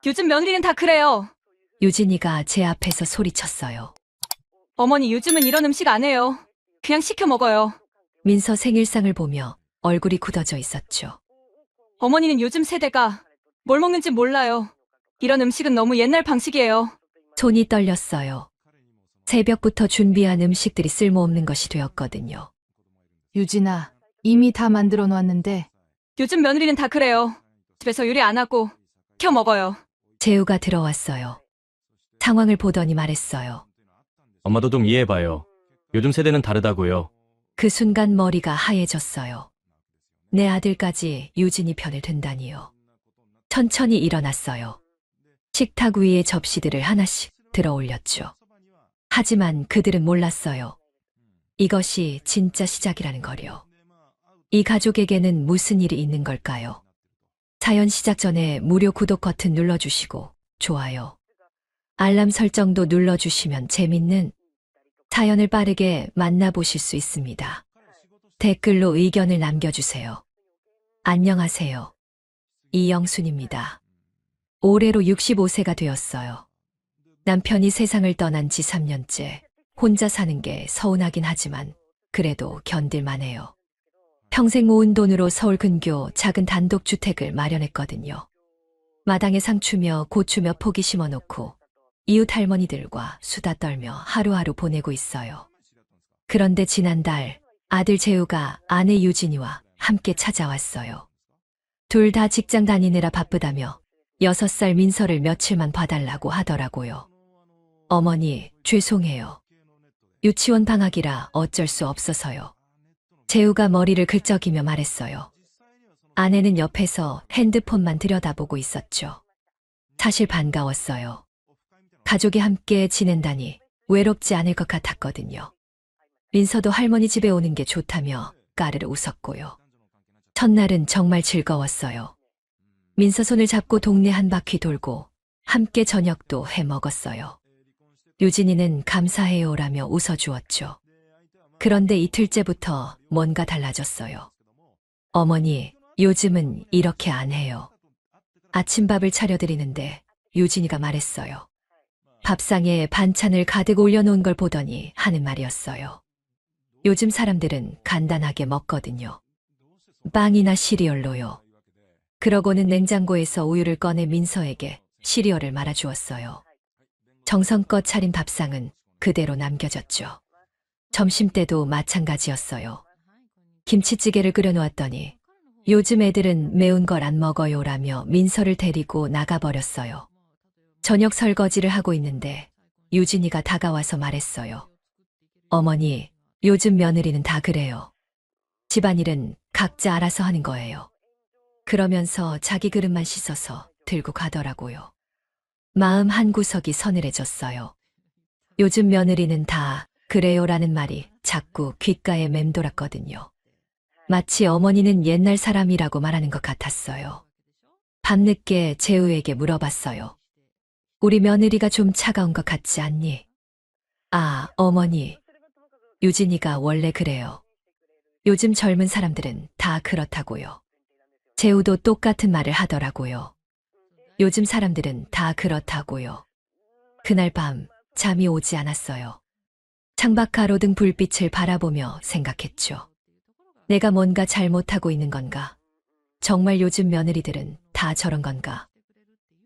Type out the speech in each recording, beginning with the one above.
요즘 며느리는 다 그래요. 유진이가 제 앞에서 소리쳤어요. 어머니 요즘은 이런 음식 안 해요. 그냥 시켜 먹어요. 민서 생일상을 보며 얼굴이 굳어져 있었죠. 어머니는 요즘 세대가 뭘 먹는지 몰라요. 이런 음식은 너무 옛날 방식이에요. 손이 떨렸어요. 새벽부터 준비한 음식들이 쓸모없는 것이 되었거든요. 유진아, 이미 다 만들어 놓았는데. 요즘 며느리는 다 그래요. 집에서 요리 안 하고 시켜 먹어요. 재우가 들어왔어요. 상황을 보더니 말했어요. 엄마도 좀 이해해봐요. 요즘 세대는 다르다고요. 그 순간 머리가 하얘졌어요. 내 아들까지 유진이 편을 든다니요. 천천히 일어났어요. 식탁 위에 접시들을 하나씩 들어 올렸죠. 하지만 그들은 몰랐어요. 이것이 진짜 시작이라는 거요. 이 가족에게는 무슨 일이 있는 걸까요? 사연 시작 전에 무료 구독 버튼 눌러주시고 좋아요. 알람 설정도 눌러주시면 재밌는 사연을 빠르게 만나보실 수 있습니다. 댓글로 의견을 남겨주세요. 안녕하세요. 이영순입니다. 올해로 65세가 되었어요. 남편이 세상을 떠난 지 3년째. 혼자 사는 게 서운하긴 하지만 그래도 견딜만해요. 평생 모은 돈으로 서울 근교 작은 단독주택을 마련했거든요. 마당에 상추며 고추며 포기 심어놓고 이웃 할머니들과 수다 떨며 하루하루 보내고 있어요. 그런데 지난달 아들 재우가 아내 유진이와 함께 찾아왔어요. 둘 다 직장 다니느라 바쁘다며 6살 민서를 며칠만 봐달라고 하더라고요. 어머니, 죄송해요. 유치원 방학이라 어쩔 수 없어서요. 재우가 머리를 긁적이며 말했어요. 아내는 옆에서 핸드폰만 들여다보고 있었죠. 사실 반가웠어요. 가족이 함께 지낸다니 외롭지 않을 것 같았거든요. 민서도 할머니 집에 오는 게 좋다며 까르르 웃었고요. 첫날은 정말 즐거웠어요. 민서 손을 잡고 동네 한 바퀴 돌고 함께 저녁도 해 먹었어요. 유진이는 감사해요라며 웃어주었죠. 그런데 이틀째부터 뭔가 달라졌어요. 어머니, 요즘은 이렇게 안 해요. 아침밥을 차려드리는데 유진이가 말했어요. 밥상에 반찬을 가득 올려놓은 걸 보더니 하는 말이었어요. 요즘 사람들은 간단하게 먹거든요. 빵이나 시리얼로요. 그러고는 냉장고에서 우유를 꺼내 민서에게 시리얼을 말아주었어요. 정성껏 차린 밥상은 그대로 남겨졌죠. 점심때도 마찬가지였어요. 김치찌개를 끓여놓았더니 요즘 애들은 매운 걸 안 먹어요라며 민서를 데리고 나가버렸어요. 저녁 설거지를 하고 있는데 유진이가 다가와서 말했어요. 어머니, 요즘 며느리는 다 그래요. 집안일은 각자 알아서 하는 거예요. 그러면서 자기 그릇만 씻어서 들고 가더라고요. 마음 한구석이 서늘해졌어요. 요즘 며느리는 다 그래요라는 말이 자꾸 귓가에 맴돌았거든요. 마치 어머니는 옛날 사람이라고 말하는 것 같았어요. 밤늦게 재우에게 물어봤어요. 우리 며느리가 좀 차가운 것 같지 않니? 아, 어머니. 유진이가 원래 그래요. 요즘 젊은 사람들은 다 그렇다고요. 재우도 똑같은 말을 하더라고요. 요즘 사람들은 다 그렇다고요. 그날 밤 잠이 오지 않았어요. 창밖 가로등 불빛을 바라보며 생각했죠. 내가 뭔가 잘못하고 있는 건가? 정말 요즘 며느리들은 다 저런 건가?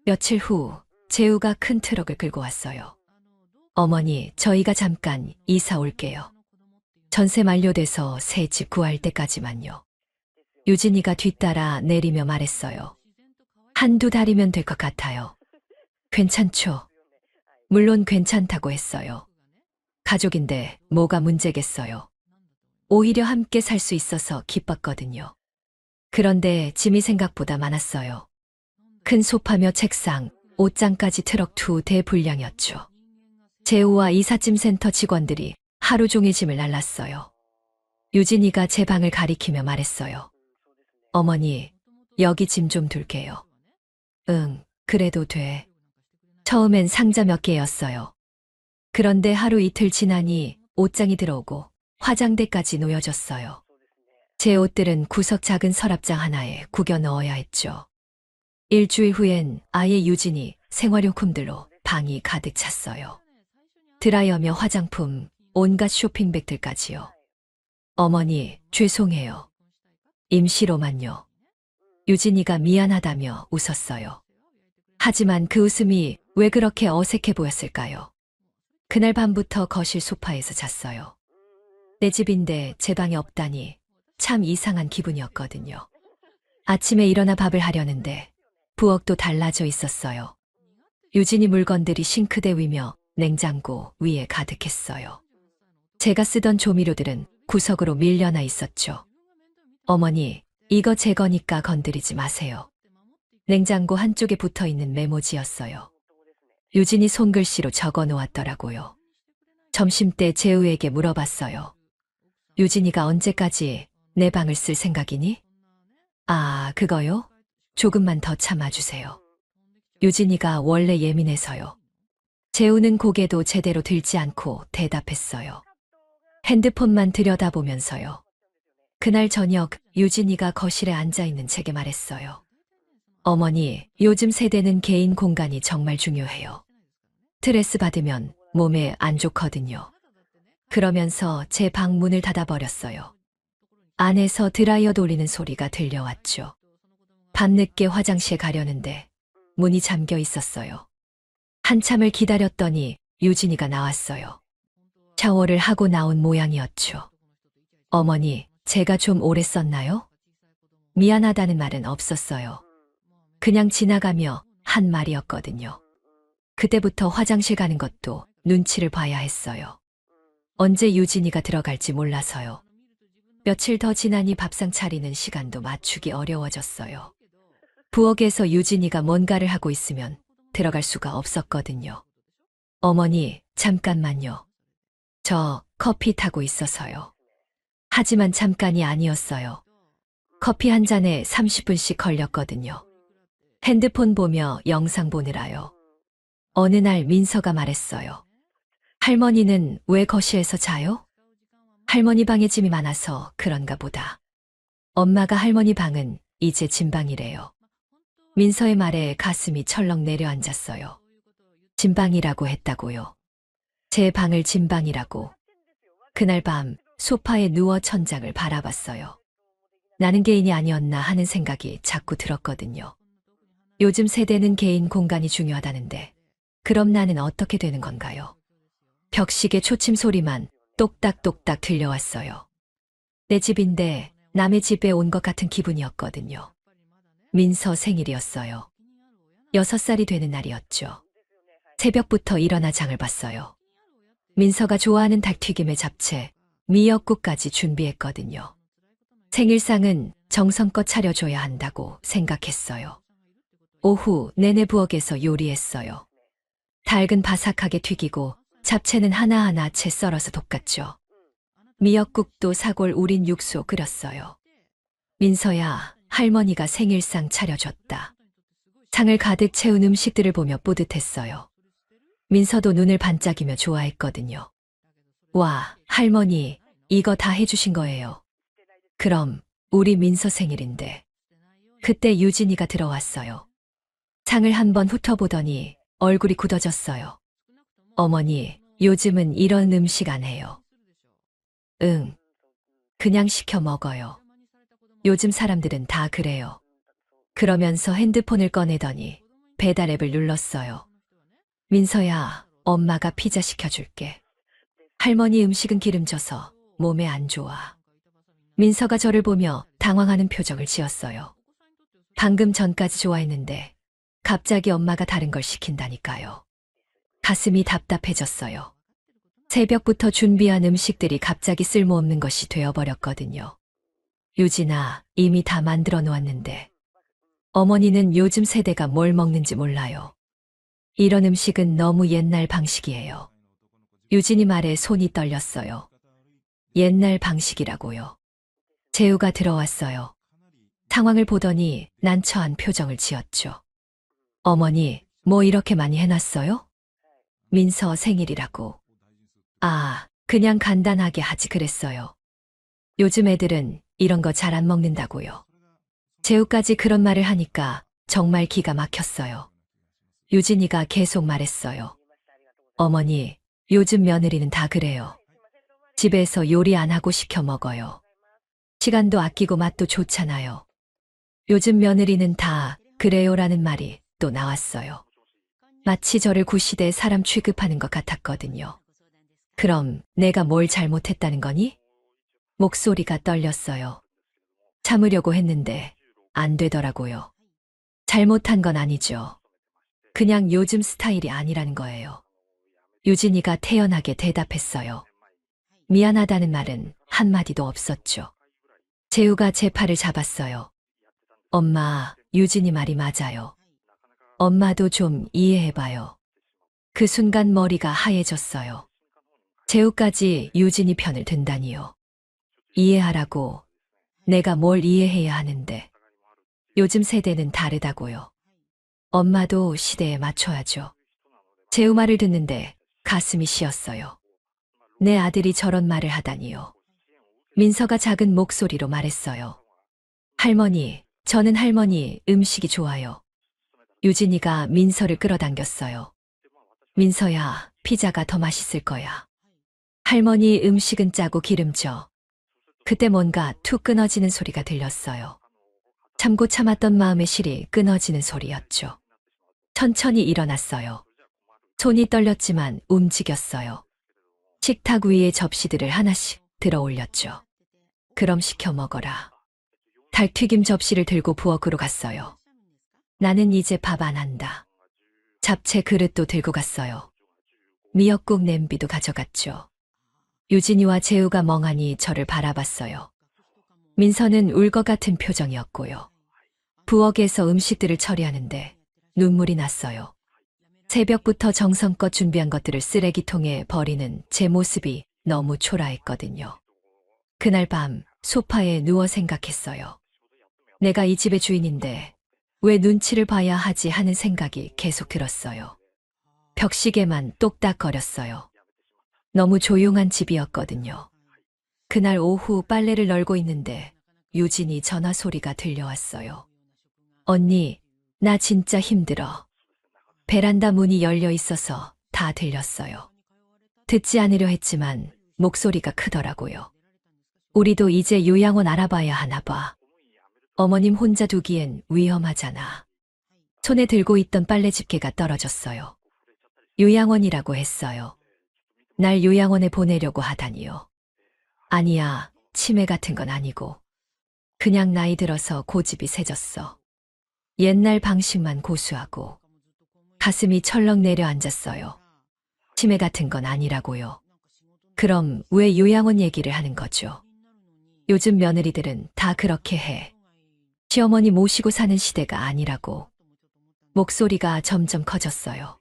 며칠 후 재우가 큰 트럭을 끌고 왔어요. 어머니, 저희가 잠깐 이사 올게요. 전세 만료돼서 새 집 구할 때까지만요. 유진이가 뒤따라 내리며 말했어요. 한두 달이면 될 것 같아요. 괜찮죠? 물론 괜찮다고 했어요. 가족인데 뭐가 문제겠어요. 오히려 함께 살 수 있어서 기뻤거든요. 그런데 짐이 생각보다 많았어요. 큰 소파며 책상, 옷장까지 트럭 2대 분량이었죠. 재우와 이삿짐 센터 직원들이 하루 종일 짐을 날랐어요. 유진이가 제 방을 가리키며 말했어요. 어머니, 여기 짐 좀 둘게요. 응, 그래도 돼. 처음엔 상자 몇 개였어요. 그런데 하루 이틀 지나니 옷장이 들어오고 화장대까지 놓여졌어요. 제 옷들은 구석 작은 서랍장 하나에 구겨 넣어야 했죠. 일주일 후엔 아예 유진이 생활용품들로 방이 가득 찼어요. 드라이어며 화장품, 온갖 쇼핑백들까지요. 어머니, 죄송해요. 임시로만요. 유진이가 미안하다며 웃었어요. 하지만 그 웃음이 왜 그렇게 어색해 보였을까요? 그날 밤부터 거실 소파에서 잤어요. 내 집인데 제 방에 없다니 참 이상한 기분이었거든요. 아침에 일어나 밥을 하려는데 부엌도 달라져 있었어요. 유진이 물건들이 싱크대 위며 냉장고 위에 가득했어요. 제가 쓰던 조미료들은 구석으로 밀려나 있었죠. 어머니, 이거 제 거니까 건드리지 마세요. 냉장고 한쪽에 붙어 있는 메모지였어요. 유진이 손글씨로 적어 놓았더라고요. 점심때 재우에게 물어봤어요. 유진이가 언제까지 내 방을 쓸 생각이니? 아, 그거요? 조금만 더 참아주세요. 유진이가 원래 예민해서요. 재우는 고개도 제대로 들지 않고 대답했어요. 핸드폰만 들여다보면서요. 그날 저녁 유진이가 거실에 앉아있는 제게 말했어요. 어머니, 요즘 세대는 개인 공간이 정말 중요해요. 스트레스 받으면 몸에 안 좋거든요. 그러면서 제 방 문을 닫아버렸어요. 안에서 드라이어 돌리는 소리가 들려왔죠. 밤늦게 화장실 가려는데 문이 잠겨 있었어요. 한참을 기다렸더니 유진이가 나왔어요. 샤워를 하고 나온 모양이었죠. 어머니, 제가 좀 오래 썼나요? 미안하다는 말은 없었어요. 그냥 지나가며 한 말이었거든요. 그때부터 화장실 가는 것도 눈치를 봐야 했어요. 언제 유진이가 들어갈지 몰라서요. 며칠 더 지나니 밥상 차리는 시간도 맞추기 어려워졌어요. 부엌에서 유진이가 뭔가를 하고 있으면 들어갈 수가 없었거든요. 어머니, 잠깐만요. 저 커피 타고 있어서요. 하지만 잠깐이 아니었어요. 커피 한 잔에 30분씩 걸렸거든요. 핸드폰 보며 영상 보느라요. 어느 날 민서가 말했어요. 할머니는 왜 거실에서 자요? 할머니 방에 짐이 많아서 그런가 보다. 엄마가 할머니 방은 이제 진방이래요. 민서의 말에 가슴이 철렁 내려앉았어요. 진방이라고 했다고요. 제 방을 진방이라고. 그날 밤 소파에 누워 천장을 바라봤어요. 나는 개인이 아니었나 하는 생각이 자꾸 들었거든요. 요즘 세대는 개인 공간이 중요하다는데 그럼 나는 어떻게 되는 건가요? 벽시계 초침 소리만 똑딱똑딱 들려왔어요. 내 집인데 남의 집에 온 것 같은 기분이었거든요. 민서 생일이었어요. 6살이 되는 날이었죠. 새벽부터 일어나 장을 봤어요. 민서가 좋아하는 닭튀김에 잡채, 미역국까지 준비했거든요. 생일상은 정성껏 차려줘야 한다고 생각했어요. 오후 내내 부엌에서 요리했어요. 닭은 바삭하게 튀기고 잡채는 하나하나 채 썰어서 볶았죠. 미역국도 사골 우린 육수 끓였어요. 민서야, 할머니가 생일상 차려줬다. 상을 가득 채운 음식들을 보며 뿌듯했어요. 민서도 눈을 반짝이며 좋아했거든요. 와, 할머니, 이거 다 해주신 거예요. 그럼 우리 민서 생일인데. 그때 유진이가 들어왔어요. 상을 한번 훑어보더니 얼굴이 굳어졌어요. 어머니, 요즘은 이런 음식 안 해요. 응, 그냥 시켜 먹어요. 요즘 사람들은 다 그래요. 그러면서 핸드폰을 꺼내더니 배달 앱을 눌렀어요. 민서야, 엄마가 피자 시켜줄게. 할머니 음식은 기름져서 몸에 안 좋아. 민서가 저를 보며 당황하는 표정을 지었어요. 방금 전까지 좋아했는데 갑자기 엄마가 다른 걸 시킨다니까요. 가슴이 답답해졌어요. 새벽부터 준비한 음식들이 갑자기 쓸모없는 것이 되어버렸거든요. 유진아, 이미 다 만들어 놓았는데. 어머니는 요즘 세대가 뭘 먹는지 몰라요. 이런 음식은 너무 옛날 방식이에요. 유진이 말에 손이 떨렸어요. 옛날 방식이라고요. 재우가 들어왔어요. 상황을 보더니 난처한 표정을 지었죠. 어머니, 뭐 이렇게 많이 해놨어요? 민서 생일이라고. 아, 그냥 간단하게 하지 그랬어요. 요즘 애들은 이런 거 잘 안 먹는다고요. 재우까지 그런 말을 하니까 정말 기가 막혔어요. 유진이가 계속 말했어요. 어머니, 요즘 며느리는 다 그래요. 집에서 요리 안 하고 시켜 먹어요. 시간도 아끼고 맛도 좋잖아요. 요즘 며느리는 다 그래요라는 말이 또 나왔어요. 마치 저를 구시대에 사람 취급하는 것 같았거든요. 그럼 내가 뭘 잘못했다는 거니? 목소리가 떨렸어요. 참으려고 했는데 안 되더라고요. 잘못한 건 아니죠. 그냥 요즘 스타일이 아니라는 거예요. 유진이가 태연하게 대답했어요. 미안하다는 말은 한마디도 없었죠. 재우가 제 팔을 잡았어요. 엄마, 유진이 말이 맞아요. 엄마도 좀 이해해봐요. 그 순간 머리가 하얘졌어요. 재우까지 유진이 편을 든다니요. 이해하라고. 내가 뭘 이해해야 하는데. 요즘 세대는 다르다고요. 엄마도 시대에 맞춰야죠. 재우 말을 듣는데 가슴이 시었어요. 내 아들이 저런 말을 하다니요. 민서가 작은 목소리로 말했어요. 할머니, 저는 할머니 음식이 좋아요. 유진이가 민서를 끌어당겼어요. 민서야, 피자가 더 맛있을 거야. 할머니 음식은 짜고 기름져. 그때 뭔가 툭 끊어지는 소리가 들렸어요. 참고 참았던 마음의 실이 끊어지는 소리였죠. 천천히 일어났어요. 손이 떨렸지만 움직였어요. 식탁 위에 접시들을 하나씩 들어 올렸죠. 그럼 시켜 먹어라. 닭튀김 접시를 들고 부엌으로 갔어요. 나는 이제 밥 안 한다. 잡채 그릇도 들고 갔어요. 미역국 냄비도 가져갔죠. 유진이와 재우가 멍하니 저를 바라봤어요. 민서는 울 것 같은 표정이었고요. 부엌에서 음식들을 처리하는데 눈물이 났어요. 새벽부터 정성껏 준비한 것들을 쓰레기통에 버리는 제 모습이 너무 초라했거든요. 그날 밤 소파에 누워 생각했어요. 내가 이 집의 주인인데 왜 눈치를 봐야 하지 하는 생각이 계속 들었어요. 벽시계만 똑딱거렸어요. 너무 조용한 집이었거든요. 그날 오후 빨래를 널고 있는데 유진이 전화 소리가 들려왔어요. 언니, 나 진짜 힘들어. 베란다 문이 열려 있어서 다 들렸어요. 듣지 않으려 했지만 목소리가 크더라고요. 우리도 이제 요양원 알아봐야 하나 봐. 어머님 혼자 두기엔 위험하잖아. 손에 들고 있던 빨래 집게가 떨어졌어요. 요양원이라고 했어요. 날 요양원에 보내려고 하다니요. 아니야, 치매 같은 건 아니고. 그냥 나이 들어서 고집이 세졌어. 옛날 방식만 고수하고. 가슴이 철렁 내려앉았어요. 치매 같은 건 아니라고요. 그럼 왜 요양원 얘기를 하는 거죠? 요즘 며느리들은 다 그렇게 해. 시어머니 모시고 사는 시대가 아니라고. 목소리가 점점 커졌어요.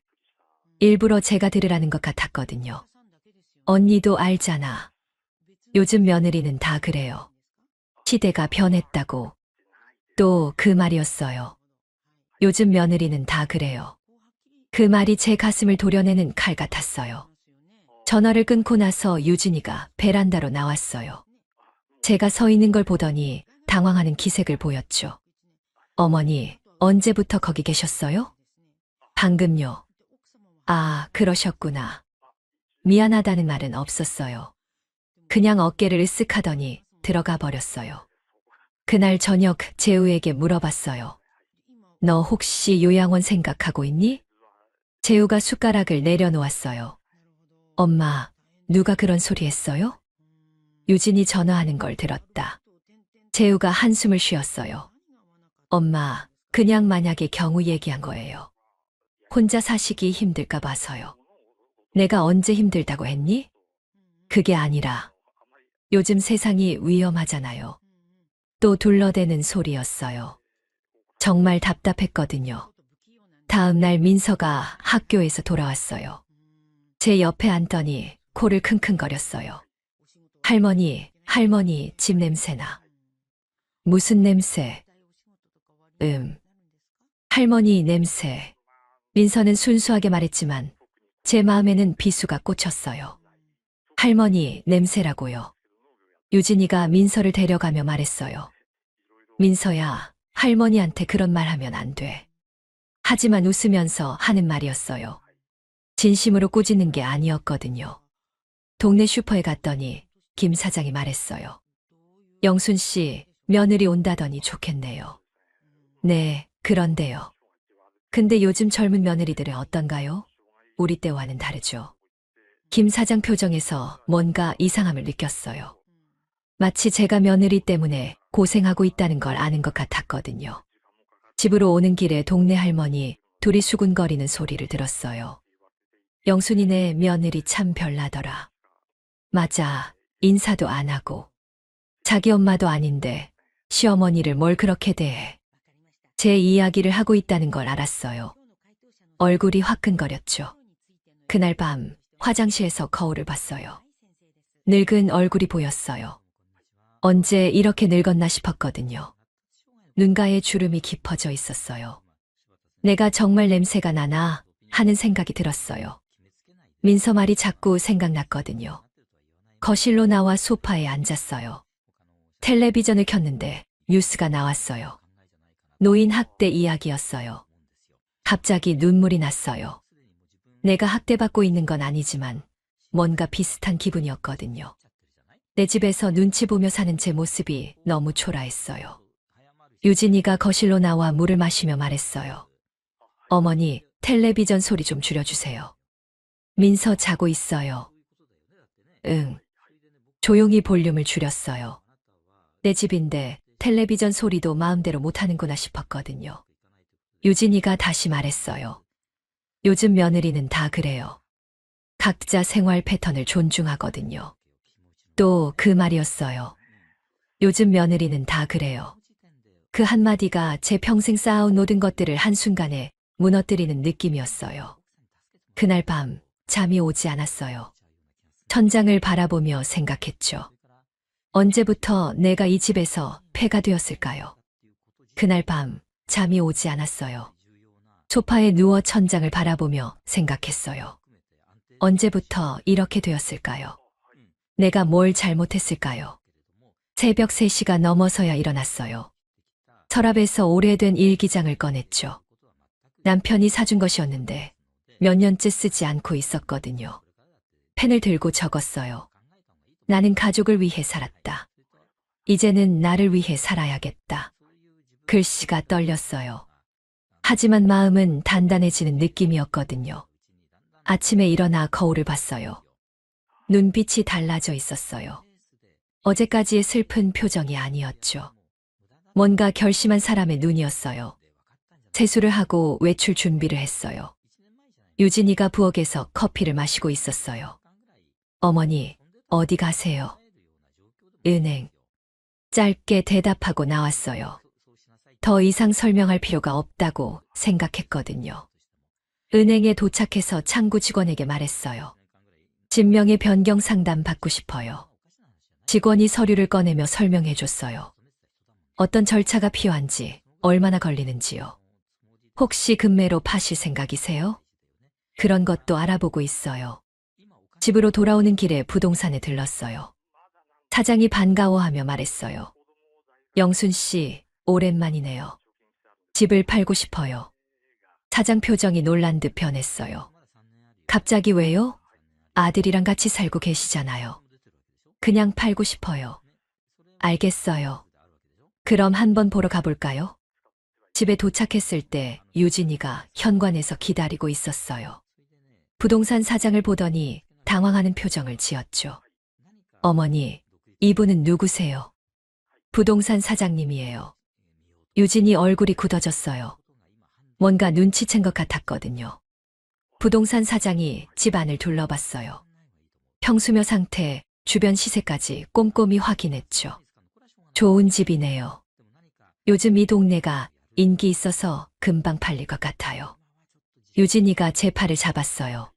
일부러 제가 들으라는 것 같았거든요. 언니도 알잖아. 요즘 며느리는 다 그래요. 시대가 변했다고. 또 그 말이었어요. 요즘 며느리는 다 그래요. 그 말이 제 가슴을 도려내는 칼 같았어요. 전화를 끊고 나서 유진이가 베란다로 나왔어요. 제가 서 있는 걸 보더니 당황하는 기색을 보였죠. 어머니, 언제부터 거기 계셨어요? 방금요. 아, 그러셨구나. 미안하다는 말은 없었어요. 그냥 어깨를 으쓱 하더니 들어가 버렸어요. 그날 저녁 재우에게 물어봤어요. 너 혹시 요양원 생각하고 있니? 재우가 숟가락을 내려놓았어요. 엄마, 누가 그런 소리 했어요? 유진이 전화하는 걸 들었다. 재우가 한숨을 쉬었어요. 엄마, 그냥 만약에 경우 얘기한 거예요. 혼자 사시기 힘들까 봐서요. 내가 언제 힘들다고 했니? 그게 아니라 요즘 세상이 위험하잖아요. 또 둘러대는 소리였어요. 정말 답답했거든요. 다음 날 민서가 학교에서 돌아왔어요. 제 옆에 앉더니 코를 킁킁거렸어요. 할머니, 집 냄새나. 무슨 냄새? 할머니 냄새. 민서는 순수하게 말했지만 제 마음에는 비수가 꽂혔어요. 할머니 냄새라고요. 유진이가 민서를 데려가며 말했어요. 민서야, 할머니한테 그런 말 하면 안 돼. 하지만 웃으면서 하는 말이었어요. 진심으로 꾸짖는 게 아니었거든요. 동네 슈퍼에 갔더니 김 사장이 말했어요. 영순 씨, 며느리 온다더니 좋겠네요. 네, 그런데요. 근데 요즘 젊은 며느리들은 어떤가요? 우리 때와는 다르죠. 김 사장 표정에서 뭔가 이상함을 느꼈어요. 마치 제가 며느리 때문에 고생하고 있다는 걸 아는 것 같았거든요. 집으로 오는 길에 동네 할머니 둘이 수군거리는 소리를 들었어요. 영순이네 며느리 참 별나더라. 맞아, 인사도 안 하고. 자기 엄마도 아닌데 시어머니를 뭘 그렇게 대해. 제 이야기를 하고 있다는 걸 알았어요. 얼굴이 화끈거렸죠. 그날 밤 화장실에서 거울을 봤어요. 늙은 얼굴이 보였어요. 언제 이렇게 늙었나 싶었거든요. 눈가에 주름이 깊어져 있었어요. 내가 정말 냄새가 나나 하는 생각이 들었어요. 민서 말이 자꾸 생각났거든요. 거실로 나와 소파에 앉았어요. 텔레비전을 켰는데 뉴스가 나왔어요. 노인 학대 이야기였어요. 갑자기 눈물이 났어요. 내가 학대받고 있는 건 아니지만 뭔가 비슷한 기분이었거든요. 내 집에서 눈치 보며 사는 제 모습이 너무 초라했어요. 유진이가 거실로 나와 물을 마시며 말했어요. 어머니, 텔레비전 소리 좀 줄여주세요. 민서 자고 있어요. 응. 조용히 볼륨을 줄였어요. 내 집인데 텔레비전 소리도 마음대로 못하는구나 싶었거든요. 유진이가 다시 말했어요. 요즘 며느리는 다 그래요. 각자 생활 패턴을 존중하거든요. 또 그 말이었어요. 요즘 며느리는 다 그래요. 그 한마디가 제 평생 쌓아온 모든 것들을 한순간에 무너뜨리는 느낌이었어요. 그날 밤 잠이 오지 않았어요. 천장을 바라보며 생각했죠. 언제부터 내가 이 집에서 폐가 되었을까요? 그날 밤 잠이 오지 않았어요. 소파에 누워 천장을 바라보며 생각했어요. 언제부터 이렇게 되었을까요? 내가 뭘 잘못했을까요? 새벽 3시가 넘어서야 일어났어요. 서랍에서 오래된 일기장을 꺼냈죠. 남편이 사준 것이었는데 몇 년째 쓰지 않고 있었거든요. 펜을 들고 적었어요. 나는 가족을 위해 살았다. 이제는 나를 위해 살아야겠다. 글씨가 떨렸어요. 하지만 마음은 단단해지는 느낌이었거든요. 아침에 일어나 거울을 봤어요. 눈빛이 달라져 있었어요. 어제까지의 슬픈 표정이 아니었죠. 뭔가 결심한 사람의 눈이었어요. 세수를 하고 외출 준비를 했어요. 유진이가 부엌에서 커피를 마시고 있었어요. 어머니, 어디 가세요? 은행. 짧게 대답하고 나왔어요. 더 이상 설명할 필요가 없다고 생각했거든요. 은행에 도착해서 창구 직원에게 말했어요. 진명의 변경 상담 받고 싶어요. 직원이 서류를 꺼내며 설명해 줬어요. 어떤 절차가 필요한지, 얼마나 걸리는지요. 혹시 금매로 파실 생각이세요? 그런 것도 알아보고 있어요. 집으로 돌아오는 길에 부동산에 들렀어요. 사장이 반가워하며 말했어요. 영순 씨, 오랜만이네요. 집을 팔고 싶어요. 사장 표정이 놀란 듯 변했어요. 갑자기 왜요? 아들이랑 같이 살고 계시잖아요. 그냥 팔고 싶어요. 알겠어요. 그럼 한번 보러 가볼까요? 집에 도착했을 때 유진이가 현관에서 기다리고 있었어요. 부동산 사장을 보더니 당황하는 표정을 지었죠. 어머니, 이분은 누구세요? 부동산 사장님이에요. 유진이 얼굴이 굳어졌어요. 뭔가 눈치챈 것 같았거든요. 부동산 사장이 집 안을 둘러봤어요. 평수며 상태, 주변 시세까지 꼼꼼히 확인했죠. 좋은 집이네요. 요즘 이 동네가 인기 있어서 금방 팔릴 것 같아요. 유진이가 제 팔을 잡았어요.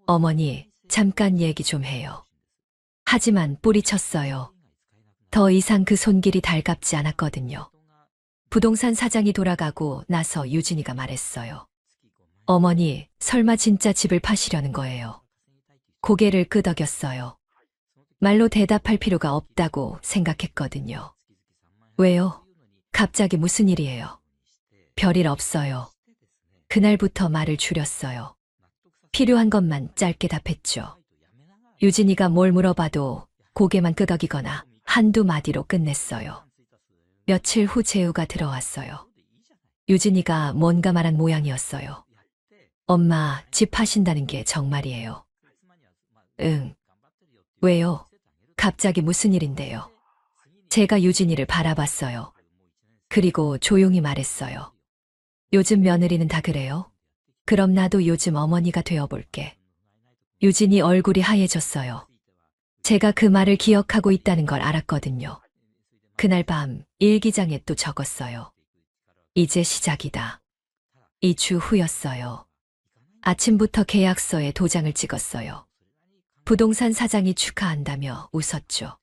어머니, 잠깐 얘기 좀 해요. 하지만 뿌리쳤어요. 더 이상 그 손길이 달갑지 않았거든요. 부동산 사장이 돌아가고 나서 유진이가 말했어요. 어머니, 설마 진짜 집을 파시려는 거예요? 고개를 끄덕였어요. 말로 대답할 필요가 없다고 생각했거든요. 왜요? 갑자기 무슨 일이에요? 별일 없어요. 그날부터 말을 줄였어요. 필요한 것만 짧게 답했죠. 유진이가 뭘 물어봐도 고개만 끄덕이거나 한두 마디로 끝냈어요. 며칠 후 재우가 들어왔어요. 유진이가 뭔가 말한 모양이었어요. 엄마, 집 파신다는 게 정말이에요? 응. 왜요? 갑자기 무슨 일인데요? 제가 유진이를 바라봤어요. 그리고 조용히 말했어요. 요즘 며느리는 다 그래요? 그럼 나도 요즘 어머니가 되어볼게. 유진이 얼굴이 하얘졌어요. 제가 그 말을 기억하고 있다는 걸 알았거든요. 그날 밤 일기장에 또 적었어요. 이제 시작이다. 2주 후였어요. 아침부터 계약서에 도장을 찍었어요. 부동산 사장이 축하한다며 웃었죠.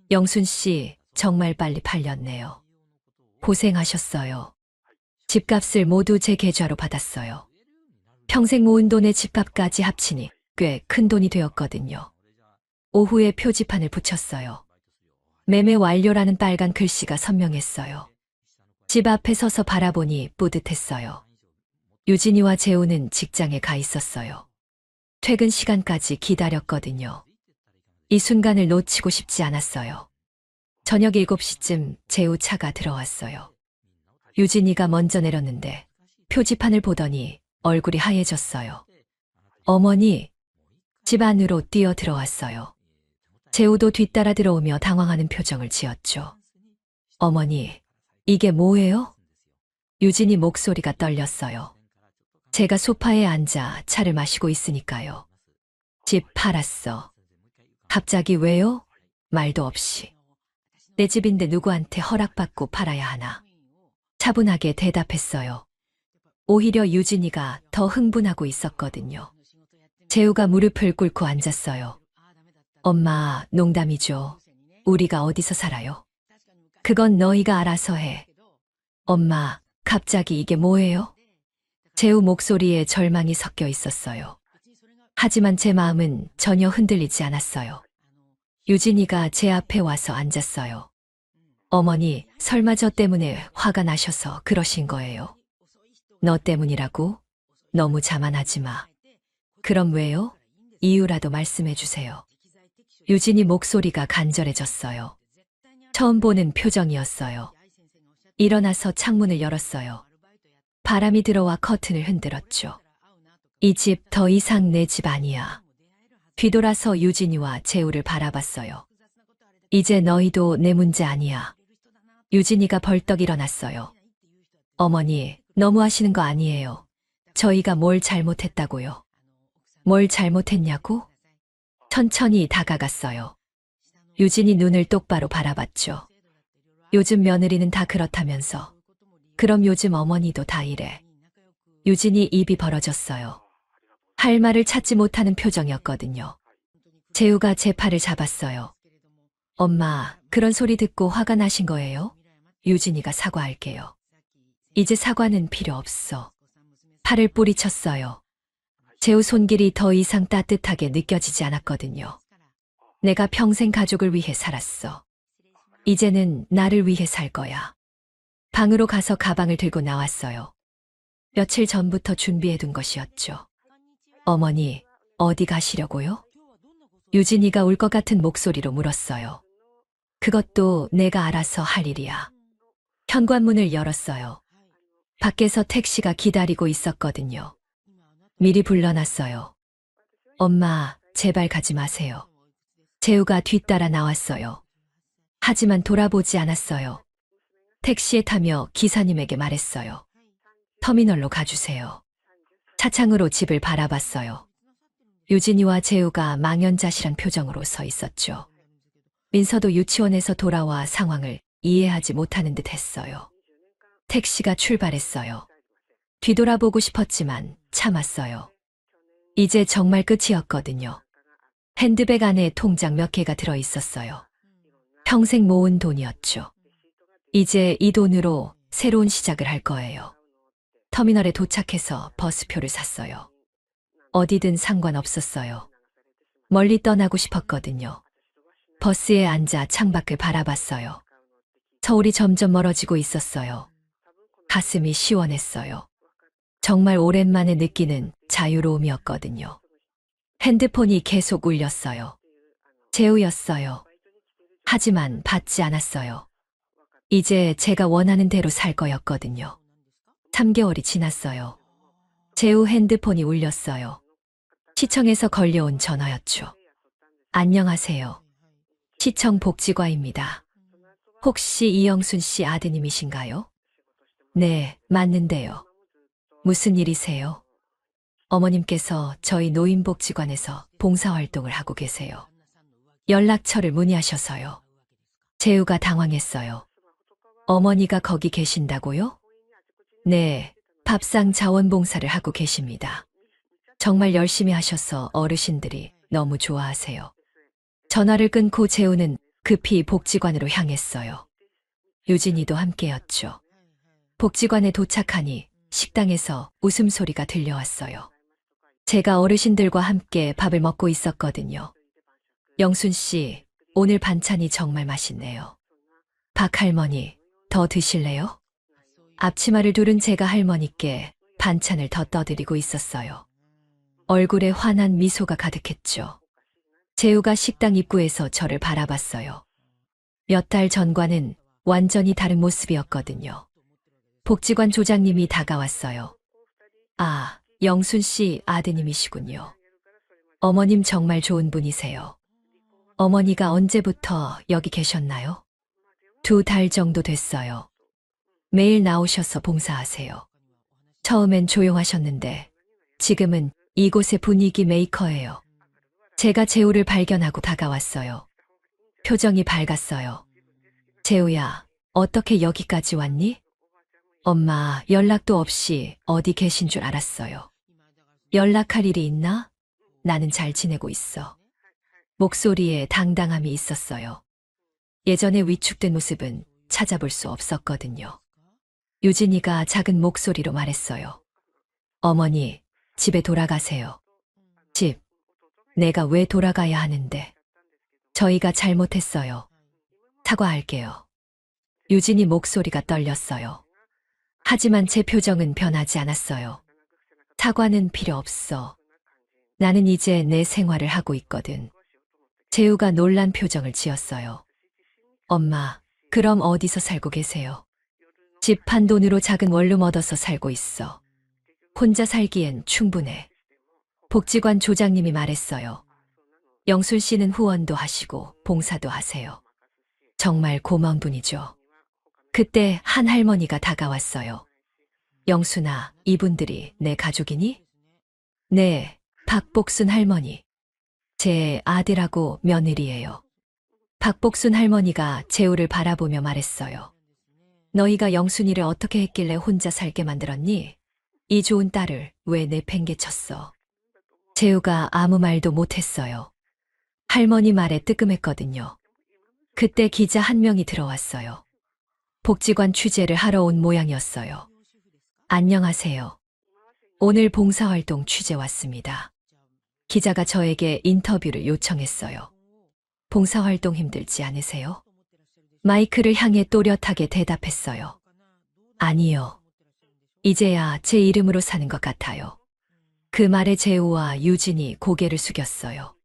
영순 씨, 정말 빨리 팔렸네요. 고생하셨어요. 집값을 모두 제 계좌로 받았어요. 평생 모은 돈의 집값까지 합치니 꽤 큰 돈이 되었거든요. 오후에 표지판을 붙였어요. 매매 완료라는 빨간 글씨가 선명했어요. 집 앞에 서서 바라보니 뿌듯했어요. 유진이와 재우는 직장에 가 있었어요. 퇴근 시간까지 기다렸거든요. 이 순간을 놓치고 싶지 않았어요. 저녁 7시쯤 재우 차가 들어왔어요. 유진이가 먼저 내렸는데 표지판을 보더니 얼굴이 하얘졌어요. 어머니, 집 안으로 뛰어 들어왔어요. 재우도 뒤따라 들어오며 당황하는 표정을 지었죠. 어머니, 이게 뭐예요? 유진이 목소리가 떨렸어요. 제가 소파에 앉아 차를 마시고 있으니까요. 집 팔았어. 갑자기 왜요? 말도 없이. 내 집인데 누구한테 허락받고 팔아야 하나. 차분하게 대답했어요. 오히려 유진이가 더 흥분하고 있었거든요. 재우가 무릎을 꿇고 앉았어요. 엄마, 농담이죠. 우리가 어디서 살아요? 그건 너희가 알아서 해. 엄마, 갑자기 이게 뭐예요? 재우 목소리에 절망이 섞여 있었어요. 하지만 제 마음은 전혀 흔들리지 않았어요. 유진이가 제 앞에 와서 앉았어요. 어머니, 설마 저 때문에 화가 나셔서 그러신 거예요? 너 때문이라고? 너무 자만하지 마. 그럼 왜요? 이유라도 말씀해 주세요. 유진이 목소리가 간절해졌어요. 처음 보는 표정이었어요. 일어나서 창문을 열었어요. 바람이 들어와 커튼을 흔들었죠. 이 집 더 이상 내 집 아니야. 뒤돌아서 유진이와 재우를 바라봤어요. 이제 너희도 내 문제 아니야. 유진이가 벌떡 일어났어요. 어머니, 너무하시는 거 아니에요. 저희가 뭘 잘못했다고요? 뭘 잘못했냐고? 천천히 다가갔어요. 유진이 눈을 똑바로 바라봤죠. 요즘 며느리는 다 그렇다면서. 그럼 요즘 어머니도 다 이래. 유진이 입이 벌어졌어요. 할 말을 찾지 못하는 표정이었거든요. 재우가 제 팔을 잡았어요. 엄마, 그런 소리 듣고 화가 나신 거예요? 유진이가 사과할게요. 이제 사과는 필요 없어. 팔을 뿌리쳤어요. 재우 손길이 더 이상 따뜻하게 느껴지지 않았거든요. 내가 평생 가족을 위해 살았어. 이제는 나를 위해 살 거야. 방으로 가서 가방을 들고 나왔어요. 며칠 전부터 준비해둔 것이었죠. 어머니, 어디 가시려고요? 유진이가 울 것 같은 목소리로 물었어요. 그것도 내가 알아서 할 일이야. 현관문을 열었어요. 밖에서 택시가 기다리고 있었거든요. 미리 불러놨어요. 엄마, 제발 가지 마세요. 재우가 뒤따라 나왔어요. 하지만 돌아보지 않았어요. 택시에 타며 기사님에게 말했어요. 터미널로 가주세요. 차창으로 집을 바라봤어요. 유진이와 재우가 망연자실한 표정으로 서 있었죠. 민서도 유치원에서 돌아와 상황을 이해하지 못하는 듯 했어요. 택시가 출발했어요. 뒤돌아보고 싶었지만 참았어요. 이제 정말 끝이었거든요. 핸드백 안에 통장 몇 개가 들어 있었어요. 평생 모은 돈이었죠. 이제 이 돈으로 새로운 시작을 할 거예요. 터미널에 도착해서 버스표를 샀어요. 어디든 상관없었어요. 멀리 떠나고 싶었거든요. 버스에 앉아 창밖을 바라봤어요. 서울이 점점 멀어지고 있었어요. 가슴이 시원했어요. 정말 오랜만에 느끼는 자유로움이었거든요. 핸드폰이 계속 울렸어요. 재우였어요. 하지만 받지 않았어요. 이제 제가 원하는 대로 살 거였거든요. 3개월이 지났어요. 재우 핸드폰이 울렸어요. 시청에서 걸려온 전화였죠. 안녕하세요. 시청 복지과입니다. 혹시 이영순 씨 아드님이신가요? 네, 맞는데요. 무슨 일이세요? 어머님께서 저희 노인복지관에서 봉사활동을 하고 계세요. 연락처를 문의하셔서요. 재우가 당황했어요. 어머니가 거기 계신다고요? 네, 밥상 자원봉사를 하고 계십니다. 정말 열심히 하셔서 어르신들이 너무 좋아하세요. 전화를 끊고 재우는 급히 복지관으로 향했어요. 유진이도 함께였죠. 복지관에 도착하니 식당에서 웃음소리가 들려왔어요. 제가 어르신들과 함께 밥을 먹고 있었거든요. 영순 씨, 오늘 반찬이 정말 맛있네요. 박 할머니, 더 드실래요? 앞치마를 두른 제가 할머니께 반찬을 더 떠드리고 있었어요. 얼굴에 환한 미소가 가득했죠. 재우가 식당 입구에서 저를 바라봤어요. 몇 달 전과는 완전히 다른 모습이었거든요. 복지관 조장님이 다가왔어요. 아, 영순 씨 아드님이시군요. 어머님 정말 좋은 분이세요. 어머니가 언제부터 여기 계셨나요? 2달 정도 됐어요. 매일 나오셔서 봉사하세요. 처음엔 조용하셨는데 지금은 이곳의 분위기 메이커예요. 제가 재우를 발견하고 다가왔어요. 표정이 밝았어요. 재우야, 어떻게 여기까지 왔니? 엄마, 연락도 없이 어디 계신 줄 알았어요. 연락할 일이 있나? 나는 잘 지내고 있어. 목소리에 당당함이 있었어요. 예전에 위축된 모습은 찾아볼 수 없었거든요. 유진이가 작은 목소리로 말했어요. 어머니, 집에 돌아가세요. 집. 내가 왜 돌아가야 하는데? 저희가 잘못했어요. 사과할게요. 유진이 목소리가 떨렸어요. 하지만 제 표정은 변하지 않았어요. 사과는 필요 없어. 나는 이제 내 생활을 하고 있거든. 재우가 놀란 표정을 지었어요. 엄마, 그럼 어디서 살고 계세요? 집 판 돈으로 작은 원룸 얻어서 살고 있어. 혼자 살기엔 충분해. 복지관 조장님이 말했어요. 영순 씨는 후원도 하시고 봉사도 하세요. 정말 고마운 분이죠. 그때 한 할머니가 다가왔어요. 영순아, 이분들이 내 가족이니? 네, 박복순 할머니. 제 아들하고 며느리예요. 박복순 할머니가 재우를 바라보며 말했어요. 너희가 영순이를 어떻게 했길래 혼자 살게 만들었니? 이 좋은 딸을 왜 내팽개쳤어? 재우가 아무 말도 못했어요. 할머니 말에 뜨끔했거든요. 그때 기자 한 명이 들어왔어요. 복지관 취재를 하러 온 모양이었어요. 안녕하세요. 오늘 봉사활동 취재 왔습니다. 기자가 저에게 인터뷰를 요청했어요. 봉사활동 힘들지 않으세요? 마이크를 향해 또렷하게 대답했어요. 아니요. 이제야 제 이름으로 사는 것 같아요. 그 말에 재우와 유진이 고개를 숙였어요.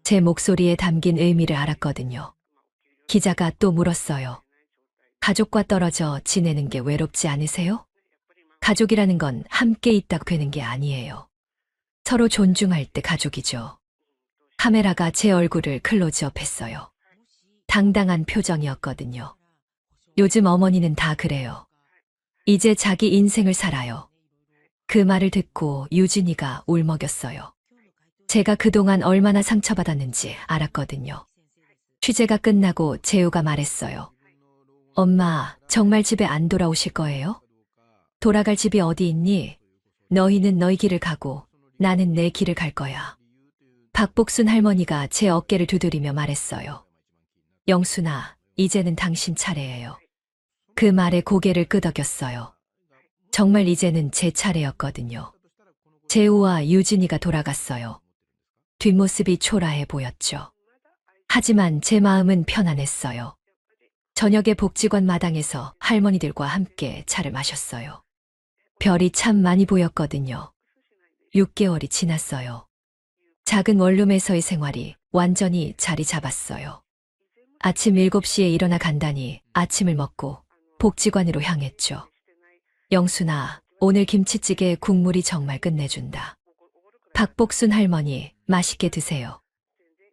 제 목소리에 담긴 의미를 알았거든요. 기자가 또 물었어요. 가족과 떨어져 지내는 게 외롭지 않으세요? 가족이라는 건 함께 있다고 되는 게 아니에요. 서로 존중할 때 가족이죠. 카메라가 제 얼굴을 클로즈업 했어요. 당당한 표정이었거든요. 요즘 어머니는 다 그래요. 이제 자기 인생을 살아요. 그 말을 듣고 유진이가 울먹였어요. 제가 그동안 얼마나 상처받았는지 알았거든요. 취재가 끝나고 재우가 말했어요. 엄마, 정말 집에 안 돌아오실 거예요? 돌아갈 집이 어디 있니? 너희는 너희 길을 가고 나는 내 길을 갈 거야. 박복순 할머니가 제 어깨를 두드리며 말했어요. 영순아, 이제는 당신 차례예요. 그 말에 고개를 끄덕였어요. 정말 이제는 제 차례였거든요. 재우와 유진이가 돌아갔어요. 뒷모습이 초라해 보였죠. 하지만 제 마음은 편안했어요. 저녁에 복지관 마당에서 할머니들과 함께 차를 마셨어요. 별이 참 많이 보였거든요. 6개월이 지났어요. 작은 원룸에서의 생활이 완전히 자리 잡았어요. 아침 7시에 일어나 간단히 아침을 먹고 복지관으로 향했죠. 영순아, 오늘 김치찌개 국물이 정말 끝내준다. 박복순 할머니, 맛있게 드세요.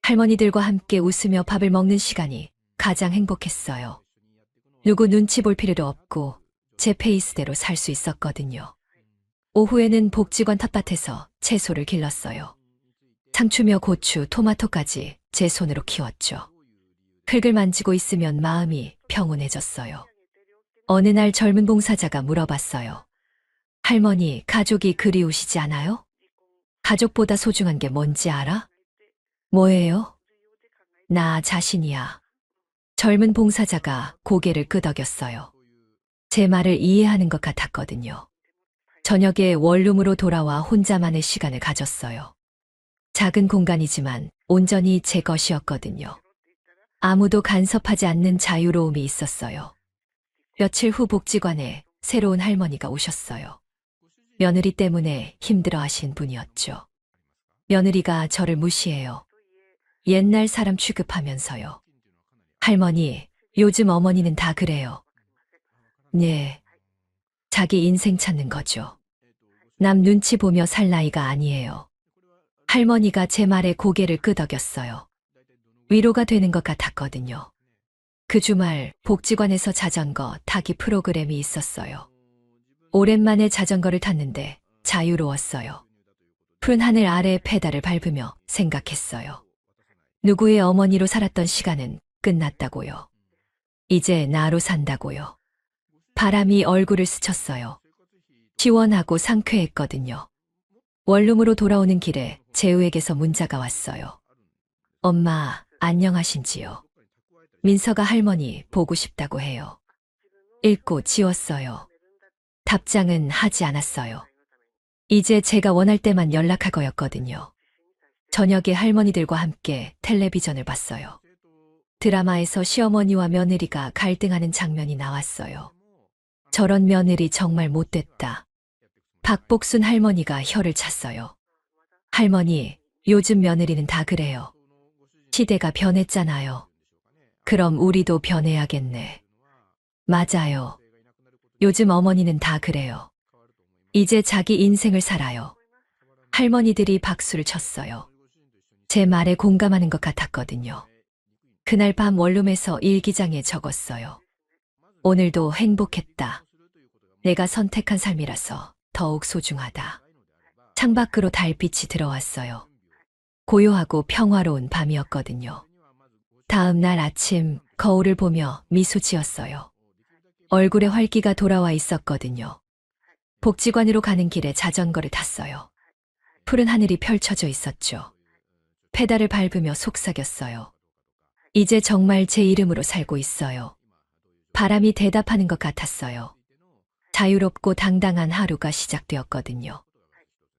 할머니들과 함께 웃으며 밥을 먹는 시간이 가장 행복했어요. 누구 눈치 볼 필요도 없고 제 페이스대로 살 수 있었거든요. 오후에는 복지관 텃밭에서 채소를 길렀어요. 상추며 고추, 토마토까지 제 손으로 키웠죠. 흙을 만지고 있으면 마음이 평온해졌어요. 어느 날 젊은 봉사자가 물어봤어요. 할머니, 가족이 그리우시지 않아요? 가족보다 소중한 게 뭔지 알아? 뭐예요? 나 자신이야. 젊은 봉사자가 고개를 끄덕였어요. 제 말을 이해하는 것 같았거든요. 저녁에 원룸으로 돌아와 혼자만의 시간을 가졌어요. 작은 공간이지만 온전히 제 것이었거든요. 아무도 간섭하지 않는 자유로움이 있었어요. 며칠 후 복지관에 새로운 할머니가 오셨어요. 며느리 때문에 힘들어하신 분이었죠. 며느리가 저를 무시해요. 옛날 사람 취급하면서요. 할머니, 요즘 어머니는 다 그래요. 네. 자기 인생 찾는 거죠. 남 눈치 보며 살 나이가 아니에요. 할머니가 제 말에 고개를 끄덕였어요. 위로가 되는 것 같았거든요. 그 주말 복지관에서 자전거 타기 프로그램이 있었어요. 오랜만에 자전거를 탔는데 자유로웠어요. 푸른 하늘 아래 페달을 밟으며 생각했어요. 누구의 어머니로 살았던 시간은 끝났다고요. 이제 나로 산다고요. 바람이 얼굴을 스쳤어요. 시원하고 상쾌했거든요. 원룸으로 돌아오는 길에 재우에게서 문자가 왔어요. 엄마, 안녕하신지요? 민서가 할머니 보고 싶다고 해요. 읽고 지웠어요. 답장은 하지 않았어요. 이제 제가 원할 때만 연락할 거였거든요. 저녁에 할머니들과 함께 텔레비전을 봤어요. 드라마에서 시어머니와 며느리가 갈등하는 장면이 나왔어요. 저런 며느리 정말 못됐다. 박복순 할머니가 혀를 찼어요. 할머니, 요즘 며느리는 다 그래요. 시대가 변했잖아요. 그럼 우리도 변해야겠네. 맞아요. 요즘 어머니는 다 그래요. 이제 자기 인생을 살아요. 할머니들이 박수를 쳤어요. 제 말에 공감하는 것 같았거든요. 그날 밤 원룸에서 일기장에 적었어요. 오늘도 행복했다. 내가 선택한 삶이라서 더욱 소중하다. 창밖으로 달빛이 들어왔어요. 고요하고 평화로운 밤이었거든요. 다음 날 아침 거울을 보며 미소 지었어요. 얼굴에 활기가 돌아와 있었거든요. 복지관으로 가는 길에 자전거를 탔어요. 푸른 하늘이 펼쳐져 있었죠. 페달을 밟으며 속삭였어요. 이제 정말 제 이름으로 살고 있어요. 바람이 대답하는 것 같았어요. 자유롭고 당당한 하루가 시작되었거든요.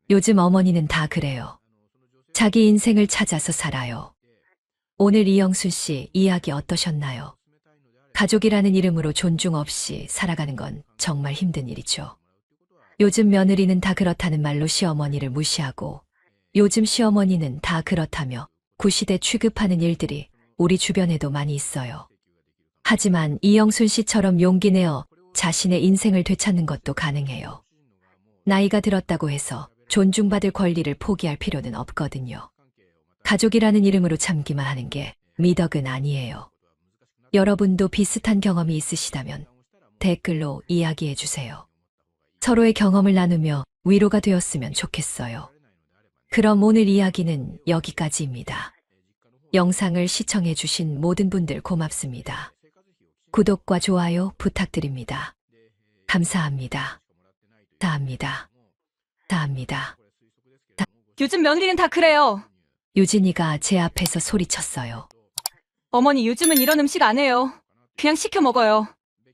요즘 어머니는 다 그래요. 자기 인생을 찾아서 살아요. 오늘 이영순 씨 이야기 어떠셨나요? 가족이라는 이름으로 존중 없이 살아가는 건 정말 힘든 일이죠. 요즘 며느리는 다 그렇다는 말로 시어머니를 무시하고 요즘 시어머니는 다 그렇다며 구시대 취급하는 일들이 우리 주변에도 많이 있어요. 하지만 이영순 씨처럼 용기 내어 자신의 인생을 되찾는 것도 가능해요. 나이가 들었다고 해서 존중받을 권리를 포기할 필요는 없거든요. 가족이라는 이름으로 참기만 하는 게 미덕은 아니에요. 여러분도 비슷한 경험이 있으시다면 댓글로 이야기해 주세요. 서로의 경험을 나누며 위로가 되었으면 좋겠어요. 그럼 오늘 이야기는 여기까지입니다. 영상을 시청해 주신 모든 분들 고맙습니다. 구독과 좋아요 부탁드립니다. 감사합니다. 다합니다. 다합니다. 요즘 며느리는 다 그래요. 유진이가 제 앞에서 소리쳤어요. 어머니 요즘은 이런 음식 안 해요. 그냥 시켜 먹어요.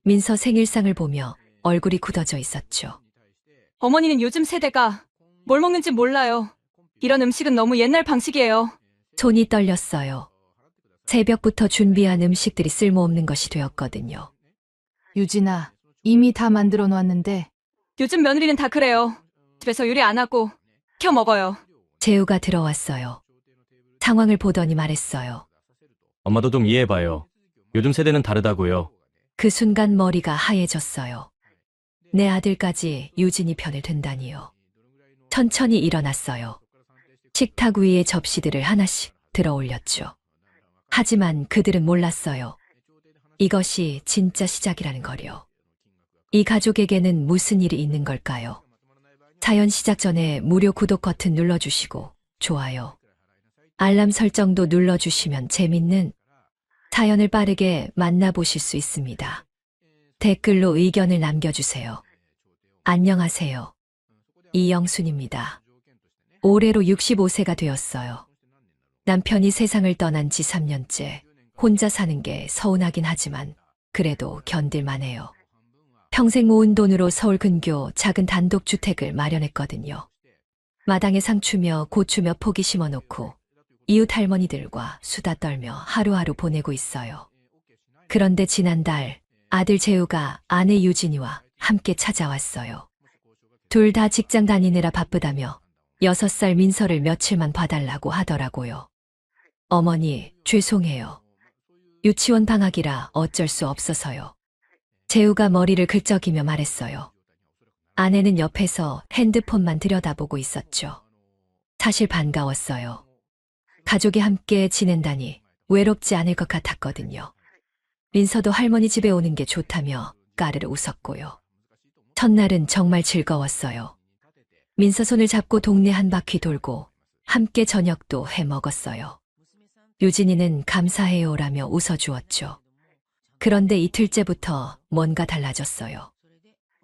민서 생일상을 보며 얼굴이 굳어져 있었죠. 어머니는 요즘 세대가 뭘 먹는지 몰라요. 이런 음식은 너무 옛날 방식이에요. 손이 떨렸어요. 새벽부터 준비한 음식들이 쓸모없는 것이 되었거든요. 유진아, 이미 다 만들어 놓았는데 요즘 며느리는 다 그래요. 집에서 요리 안 하고 켜 먹어요. 재우가 들어왔어요. 상황을 보더니 말했어요. 엄마도 좀 이해해봐요. 요즘 세대는 다르다고요. 그 순간 머리가 하얘졌어요. 내 아들까지 유진이 편을 든다니요. 천천히 일어났어요. 식탁 위에 접시들을 하나씩 들어 올렸죠. 하지만 그들은 몰랐어요. 이것이 진짜 시작이라는 거요. 이 가족에게는 무슨 일이 있는 걸까요? 사연 시작 전에 무료 구독 버튼 눌러주시고 좋아요, 알람 설정도 눌러주시면 재밌는 사연을 빠르게 만나보실 수 있습니다. 댓글로 의견을 남겨주세요. 안녕하세요. 이영순입니다. 올해로 65세가 되었어요. 남편이 세상을 떠난 지 3년째. 혼자 사는 게 서운하긴 하지만 그래도 견딜만해요. 평생 모은 돈으로 서울 근교 작은 단독주택을 마련했거든요. 마당에 상추며 고추며 포기 심어놓고 이웃 할머니들과 수다 떨며 하루하루 보내고 있어요. 그런데 지난달 아들 재우가 아내 유진이와 함께 찾아왔어요. 둘 다 직장 다니느라 바쁘다며 6살 민서를 며칠만 봐달라고 하더라고요. 어머니, 죄송해요. 유치원 방학이라 어쩔 수 없어서요. 재우가 머리를 긁적이며 말했어요. 아내는 옆에서 핸드폰만 들여다보고 있었죠. 사실 반가웠어요. 가족이 함께 지낸다니 외롭지 않을 것 같았거든요. 민서도 할머니 집에 오는 게 좋다며 까르르 웃었고요. 첫날은 정말 즐거웠어요. 민서 손을 잡고 동네 한 바퀴 돌고 함께 저녁도 해 먹었어요. 유진이는 감사해요라며 웃어주었죠. 그런데 이틀째부터 뭔가 달라졌어요.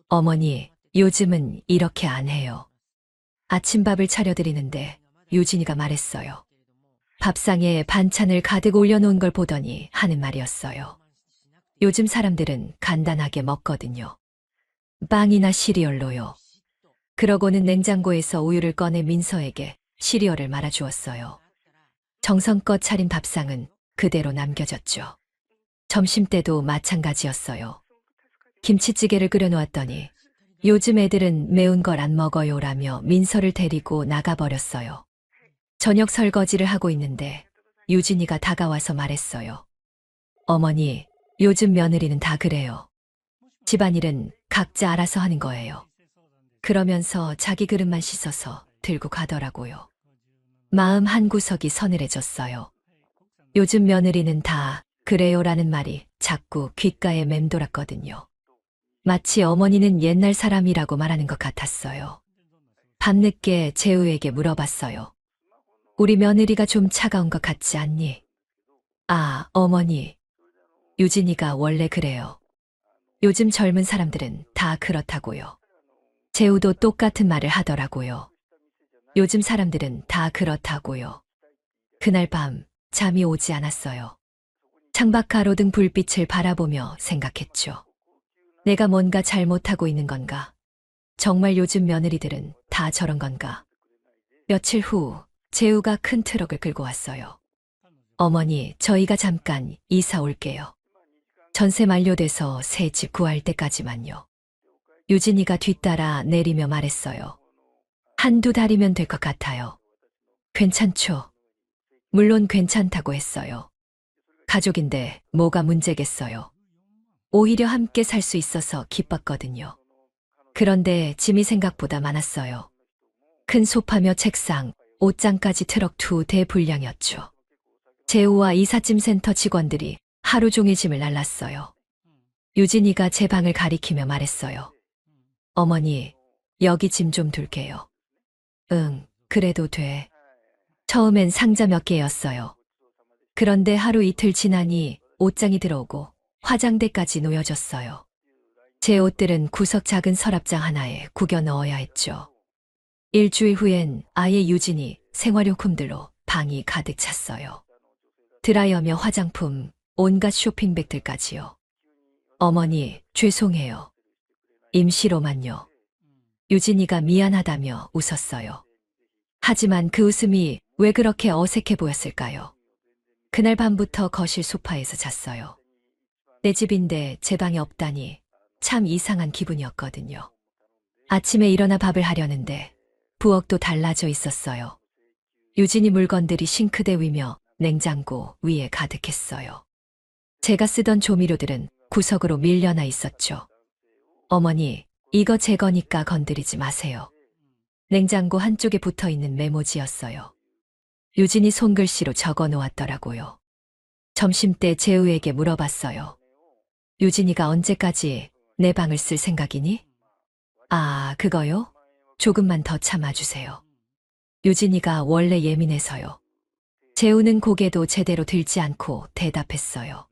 어머니, 요즘은 이렇게 안 해요. 아침밥을 차려드리는데 유진이가 말했어요. 밥상에 반찬을 가득 올려놓은 걸 보더니 하는 말이었어요. 요즘 사람들은 간단하게 먹거든요. 빵이나 시리얼로요. 그러고는 냉장고에서 우유를 꺼내 민서에게 시리얼을 말아주었어요. 정성껏 차린 밥상은 그대로 남겨졌죠. 점심때도 마찬가지였어요. 김치찌개를 끓여놓았더니 요즘 애들은 매운 걸 안 먹어요라며 민서를 데리고 나가버렸어요. 저녁 설거지를 하고 있는데 유진이가 다가와서 말했어요. 어머니, 요즘 며느리는 다 그래요. 집안일은 각자 알아서 하는 거예요. 그러면서 자기 그릇만 씻어서 들고 가더라고요. 마음 한구석이 서늘해졌어요. 요즘 며느리는 다 그래요라는 말이 자꾸 귓가에 맴돌았거든요. 마치 어머니는 옛날 사람이라고 말하는 것 같았어요. 밤늦게 재우에게 물어봤어요. 우리 며느리가 좀 차가운 것 같지 않니? 아, 어머니. 유진이가 원래 그래요. 요즘 젊은 사람들은 다 그렇다고요. 재우도 똑같은 말을 하더라고요. 요즘 사람들은 다 그렇다고요. 그날 밤 잠이 오지 않았어요. 창밖 가로등 불빛을 바라보며 생각했죠. 내가 뭔가 잘못하고 있는 건가? 정말 요즘 며느리들은 다 저런 건가? 며칠 후 재우가 큰 트럭을 끌고 왔어요. 어머니, 저희가 잠깐 이사 올게요. 전세 만료돼서 새 집 구할 때까지만요. 유진이가 뒤따라 내리며 말했어요. 한두 달이면 될 것 같아요. 괜찮죠? 물론 괜찮다고 했어요. 가족인데 뭐가 문제겠어요. 오히려 함께 살 수 있어서 기뻤거든요. 그런데 짐이 생각보다 많았어요. 큰 소파며 책상, 옷장까지 트럭 2대 분량이었죠. 재우와 이삿짐 센터 직원들이 하루 종일 짐을 날랐어요. 유진이가 제 방을 가리키며 말했어요. 어머니, 여기 짐 좀 둘게요. 응, 그래도 돼. 처음엔 상자 몇 개였어요. 그런데 하루 이틀 지나니 옷장이 들어오고 화장대까지 놓여졌어요. 제 옷들은 구석 작은 서랍장 하나에 구겨 넣어야 했죠. 일주일 후엔 아예 유진이 생활용품들로 방이 가득 찼어요. 드라이어며 화장품, 온갖 쇼핑백들까지요. 어머니, 죄송해요. 임시로만요. 유진이가 미안하다며 웃었어요. 하지만 그 웃음이 왜 그렇게 어색해 보였을까요? 그날 밤부터 거실 소파에서 잤어요. 내 집인데 제 방에 없다니 참 이상한 기분이었거든요. 아침에 일어나 밥을 하려는데 부엌도 달라져 있었어요. 유진이 물건들이 싱크대 위며 냉장고 위에 가득했어요. 제가 쓰던 조미료들은 구석으로 밀려나 있었죠. 어머니, 이거 제 거니까 건드리지 마세요. 냉장고 한쪽에 붙어 있는 메모지였어요. 유진이 손글씨로 적어 놓았더라고요. 점심때 재우에게 물어봤어요. 유진이가 언제까지 내 방을 쓸 생각이니? 아, 그거요? 조금만 더 참아주세요. 유진이가 원래 예민해서요. 재우는 고개도 제대로 들지 않고 대답했어요.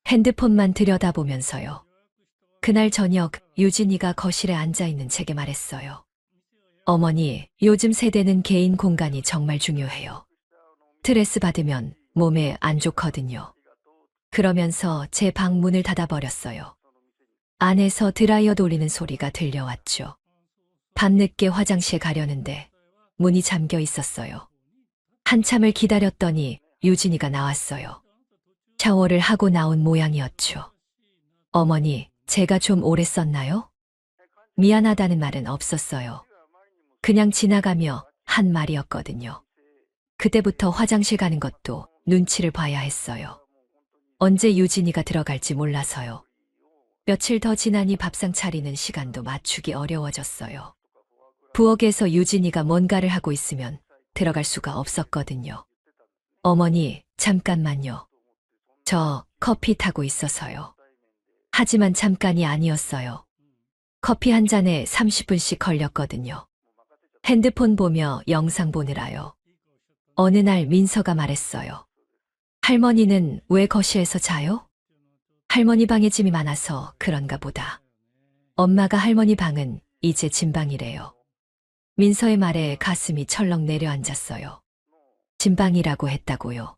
핸드폰만 들여다보면서요. 그날 저녁 유진이가 거실에 앉아있는 제게 말했어요. 어머니, 요즘 세대는 개인 공간이 정말 중요해요. 스트레스 받으면 몸에 안 좋거든요. 그러면서 제 방 문을 닫아버렸어요. 안에서 드라이어 돌리는 소리가 들려왔죠. 밤늦게 화장실 가려는데 문이 잠겨 있었어요. 한참을 기다렸더니 유진이가 나왔어요. 샤워를 하고 나온 모양이었죠. 어머니, 제가 좀 오래 썼나요? 미안하다는 말은 없었어요. 그냥 지나가며 한 말이었거든요. 그때부터 화장실 가는 것도 눈치를 봐야 했어요. 언제 유진이가 들어갈지 몰라서요. 며칠 더 지나니 밥상 차리는 시간도 맞추기 어려워졌어요. 부엌에서 유진이가 뭔가를 하고 있으면 들어갈 수가 없었거든요. 어머니, 잠깐만요. 저 커피 타고 있어서요. 하지만 잠깐이 아니었어요. 커피 한 잔에 30분씩 걸렸거든요. 핸드폰 보며 영상 보느라요. 어느 날 민서가 말했어요. 할머니는 왜 거실에서 자요? 할머니 방에 짐이 많아서 그런가 보다. 엄마가 할머니 방은 이제 짐방이래요. 민서의 말에 가슴이 철렁 내려앉았어요. 짐방이라고 했다고요.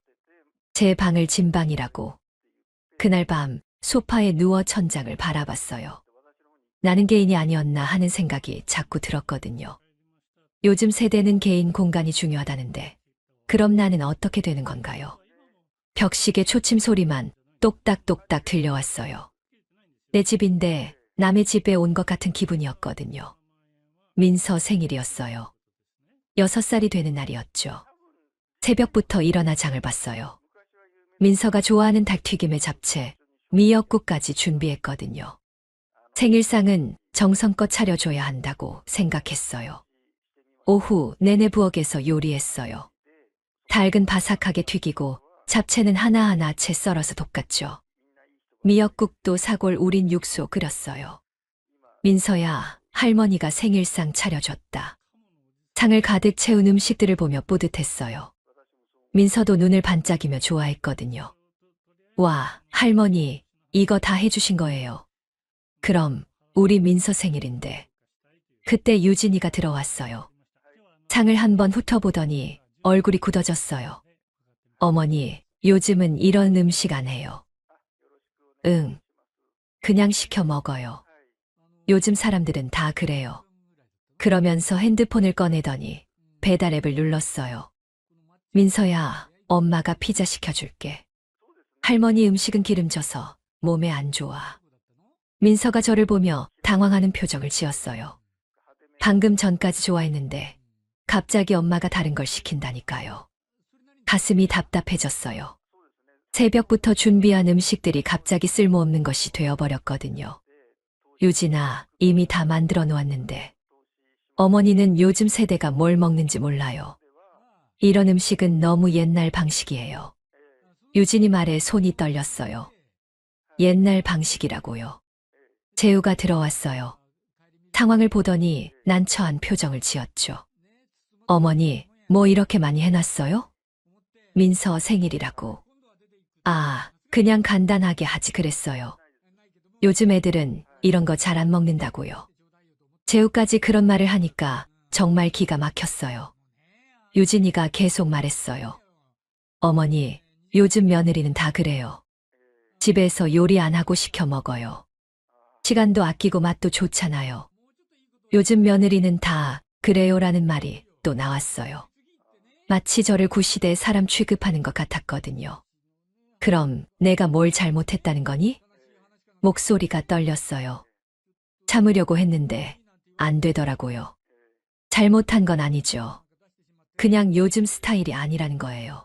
제 방을 짐방이라고. 그날 밤 소파에 누워 천장을 바라봤어요. 나는 개인이 아니었나 하는 생각이 자꾸 들었거든요. 요즘 세대는 개인 공간이 중요하다는데 그럼 나는 어떻게 되는 건가요? 벽시계 초침 소리만 똑딱똑딱 들려왔어요. 내 집인데 남의 집에 온 것 같은 기분이었거든요. 민서 생일이었어요. 6살이 되는 날이었죠. 새벽부터 일어나 장을 봤어요. 민서가 좋아하는 닭튀김에 잡채, 미역국까지 준비했거든요. 생일상은 정성껏 차려줘야 한다고 생각했어요. 오후 내내 부엌에서 요리했어요. 닭은 바삭하게 튀기고 잡채는 하나하나 채 썰어서 볶았죠. 미역국도 사골 우린 육수 끓였어요. 민서야, 할머니가 생일상 차려줬다. 상을 가득 채운 음식들을 보며 뿌듯했어요. 민서도 눈을 반짝이며 좋아했거든요. 와, 할머니, 이거 다 해주신 거예요. 그럼 우리 민서 생일인데. 그때 유진이가 들어왔어요. 상을 한번 훑어보더니 얼굴이 굳어졌어요. 어머니, 요즘은 이런 음식 안 해요. 응, 그냥 시켜 먹어요. 요즘 사람들은 다 그래요. 그러면서 핸드폰을 꺼내더니 배달 앱을 눌렀어요. 민서야, 엄마가 피자 시켜줄게. 할머니 음식은 기름져서 몸에 안 좋아. 민서가 저를 보며 당황하는 표정을 지었어요. 방금 전까지 좋아했는데 갑자기 엄마가 다른 걸 시킨다니까요. 가슴이 답답해졌어요. 새벽부터 준비한 음식들이 갑자기 쓸모없는 것이 되어버렸거든요. 유진아, 이미 다 만들어 놓았는데. 어머니는 요즘 세대가 뭘 먹는지 몰라요. 이런 음식은 너무 옛날 방식이에요. 유진이 말에 손이 떨렸어요. 옛날 방식이라고요. 재우가 들어왔어요. 상황을 보더니 난처한 표정을 지었죠. 어머니, 뭐 이렇게 많이 해놨어요? 민서 생일이라고. 아, 그냥 간단하게 하지 그랬어요. 요즘 애들은 이런 거 잘 안 먹는다고요. 재우까지 그런 말을 하니까 정말 기가 막혔어요. 유진이가 계속 말했어요. 어머니, 요즘 며느리는 다 그래요. 집에서 요리 안 하고 시켜 먹어요. 시간도 아끼고 맛도 좋잖아요. 요즘 며느리는 다 그래요라는 말이 또 나왔어요. 마치 저를 구시대 사람 취급하는 것 같았거든요. 그럼 내가 뭘 잘못했다는 거니? 목소리가 떨렸어요. 참으려고 했는데 안 되더라고요. 잘못한 건 아니죠. 그냥 요즘 스타일이 아니라는 거예요.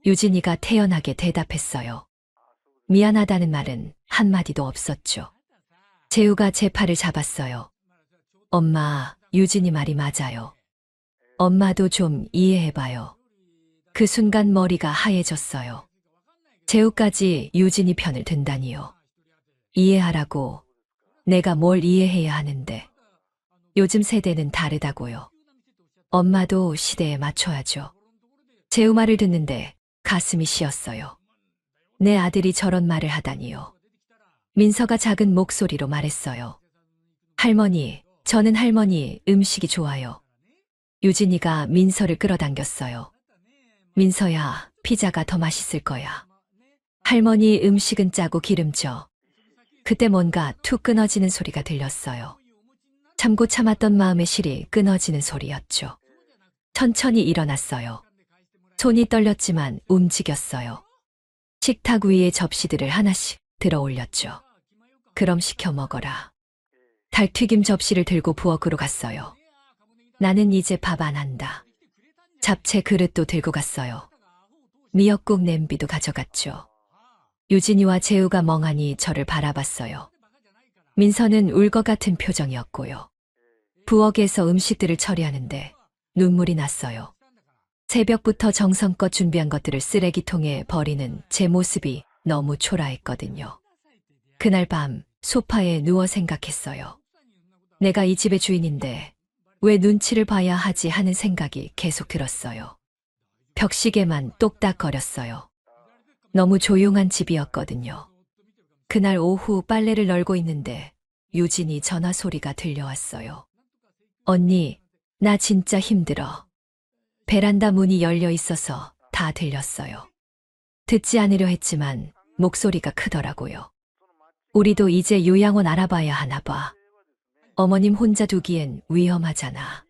유진이가 태연하게 대답했어요. 미안하다는 말은 한마디도 없었죠. 재우가 제 팔을 잡았어요. 엄마, 유진이 말이 맞아요. 엄마도 좀 이해해봐요. 그 순간 머리가 하얘졌어요. 재우까지 유진이 편을 든다니요. 이해하라고. 내가 뭘 이해해야 하는데. 요즘 세대는 다르다고요. 엄마도 시대에 맞춰야죠. 재우 말을 듣는데 가슴이 시었어요. 내 아들이 저런 말을 하다니요. 민서가 작은 목소리로 말했어요. 할머니, 저는 할머니 음식이 좋아요. 유진이가 민서를 끌어당겼어요. 민서야, 피자가 더 맛있을 거야. 할머니 음식은 짜고 기름져. 그때 뭔가 툭 끊어지는 소리가 들렸어요. 참고 참았던 마음의 실이 끊어지는 소리였죠. 천천히 일어났어요. 손이 떨렸지만 움직였어요. 식탁 위에 접시들을 하나씩 들어 올렸죠. 그럼 시켜 먹어라. 닭튀김 접시를 들고 부엌으로 갔어요. 나는 이제 밥 안 한다. 잡채 그릇도 들고 갔어요. 미역국 냄비도 가져갔죠. 유진이와 재우가 멍하니 저를 바라봤어요. 민서는 울 것 같은 표정이었고요. 부엌에서 음식들을 처리하는데 눈물이 났어요. 새벽부터 정성껏 준비한 것들을 쓰레기통에 버리는 제 모습이 너무 초라했거든요. 그날 밤 소파에 누워 생각했어요. 내가 이 집의 주인인데 왜 눈치를 봐야 하지 하는 생각이 계속 들었어요. 벽시계만 똑딱거렸어요. 너무 조용한 집이었거든요. 그날 오후 빨래를 널고 있는데 유진이 전화 소리가 들려왔어요. 언니, 나 진짜 힘들어. 베란다 문이 열려 있어서 다 들렸어요. 듣지 않으려 했지만 목소리가 크더라고요. 우리도 이제 요양원 알아봐야 하나 봐. 어머님 혼자 두기엔 위험하잖아.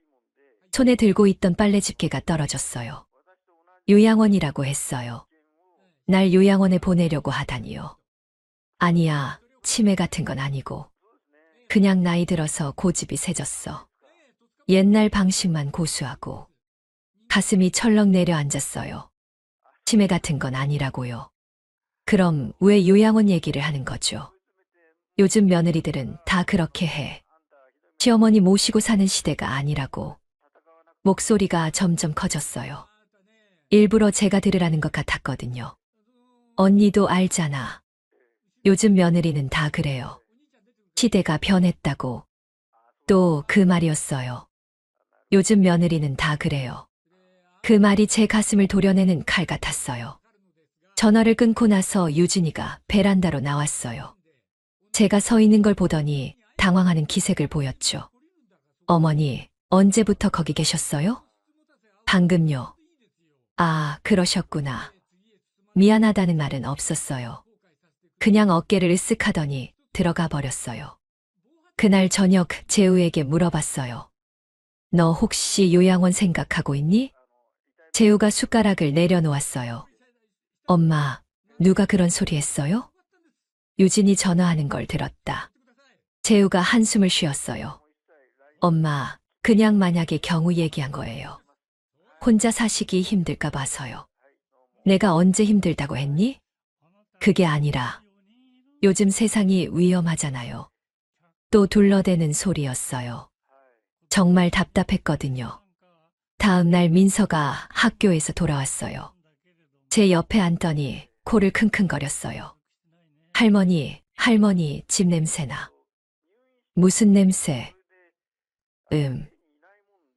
손에 들고 있던 빨래 집게가 떨어졌어요. 요양원이라고 했어요. 날 요양원에 보내려고 하다니요. 아니야, 치매 같은 건 아니고. 그냥 나이 들어서 고집이 세졌어. 옛날 방식만 고수하고. 가슴이 철렁 내려앉았어요. 치매 같은 건 아니라고요. 그럼 왜 요양원 얘기를 하는 거죠? 요즘 며느리들은 다 그렇게 해. 시어머니 모시고 사는 시대가 아니라고. 목소리가 점점 커졌어요. 일부러 제가 들으라는 것 같았거든요. 언니도 알잖아. 요즘 며느리는 다 그래요. 시대가 변했다고. 또 그 말이었어요. 요즘 며느리는 다 그래요. 그 말이 제 가슴을 도려내는 칼 같았어요. 전화를 끊고 나서 유진이가 베란다로 나왔어요. 제가 서 있는 걸 보더니 당황하는 기색을 보였죠. 어머니, 언제부터 거기 계셨어요? 방금요. 아, 그러셨구나. 미안하다는 말은 없었어요. 그냥 어깨를 으쓱하더니 들어가 버렸어요. 그날 저녁 재우에게 물어봤어요. 너 혹시 요양원 생각하고 있니? 재우가 숟가락을 내려놓았어요. 엄마, 누가 그런 소리 했어요? 유진이 전화하는 걸 들었다. 재우가 한숨을 쉬었어요. 엄마, 그냥 만약의 경우 얘기한 거예요. 혼자 사시기 힘들까 봐서요. 내가 언제 힘들다고 했니? 그게 아니라 요즘 세상이 위험하잖아요. 또 둘러대는 소리였어요. 정말 답답했거든요. 다음 날 민서가 학교에서 돌아왔어요. 제 옆에 앉더니 코를 킁킁거렸어요. 할머니, 집 냄새나. 무슨 냄새?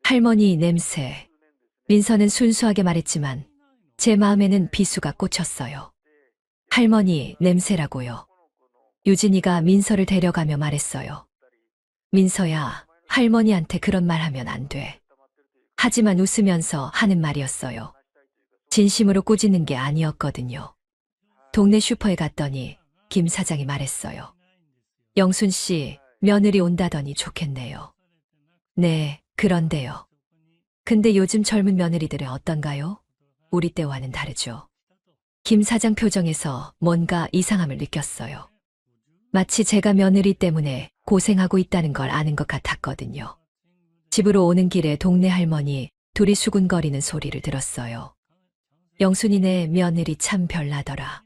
할머니 냄새. 민서는 순수하게 말했지만 제 마음에는 비수가 꽂혔어요. 할머니 냄새라고요. 유진이가 민서를 데려가며 말했어요. 민서야, 할머니한테 그런 말 하면 안 돼. 하지만 웃으면서 하는 말이었어요. 진심으로 꾸짖는 게 아니었거든요. 동네 슈퍼에 갔더니 김 사장이 말했어요. 영순 씨, 며느리 온다더니 좋겠네요. 네, 그런데요. 근데 요즘 젊은 며느리들은 어떤가요? 우리 때와는 다르죠. 김 사장 표정에서 뭔가 이상함을 느꼈어요. 마치 제가 며느리 때문에 고생하고 있다는 걸 아는 것 같았거든요. 집으로 오는 길에 동네 할머니 둘이 수군거리는 소리를 들었어요. 영순이네 며느리 참 별나더라.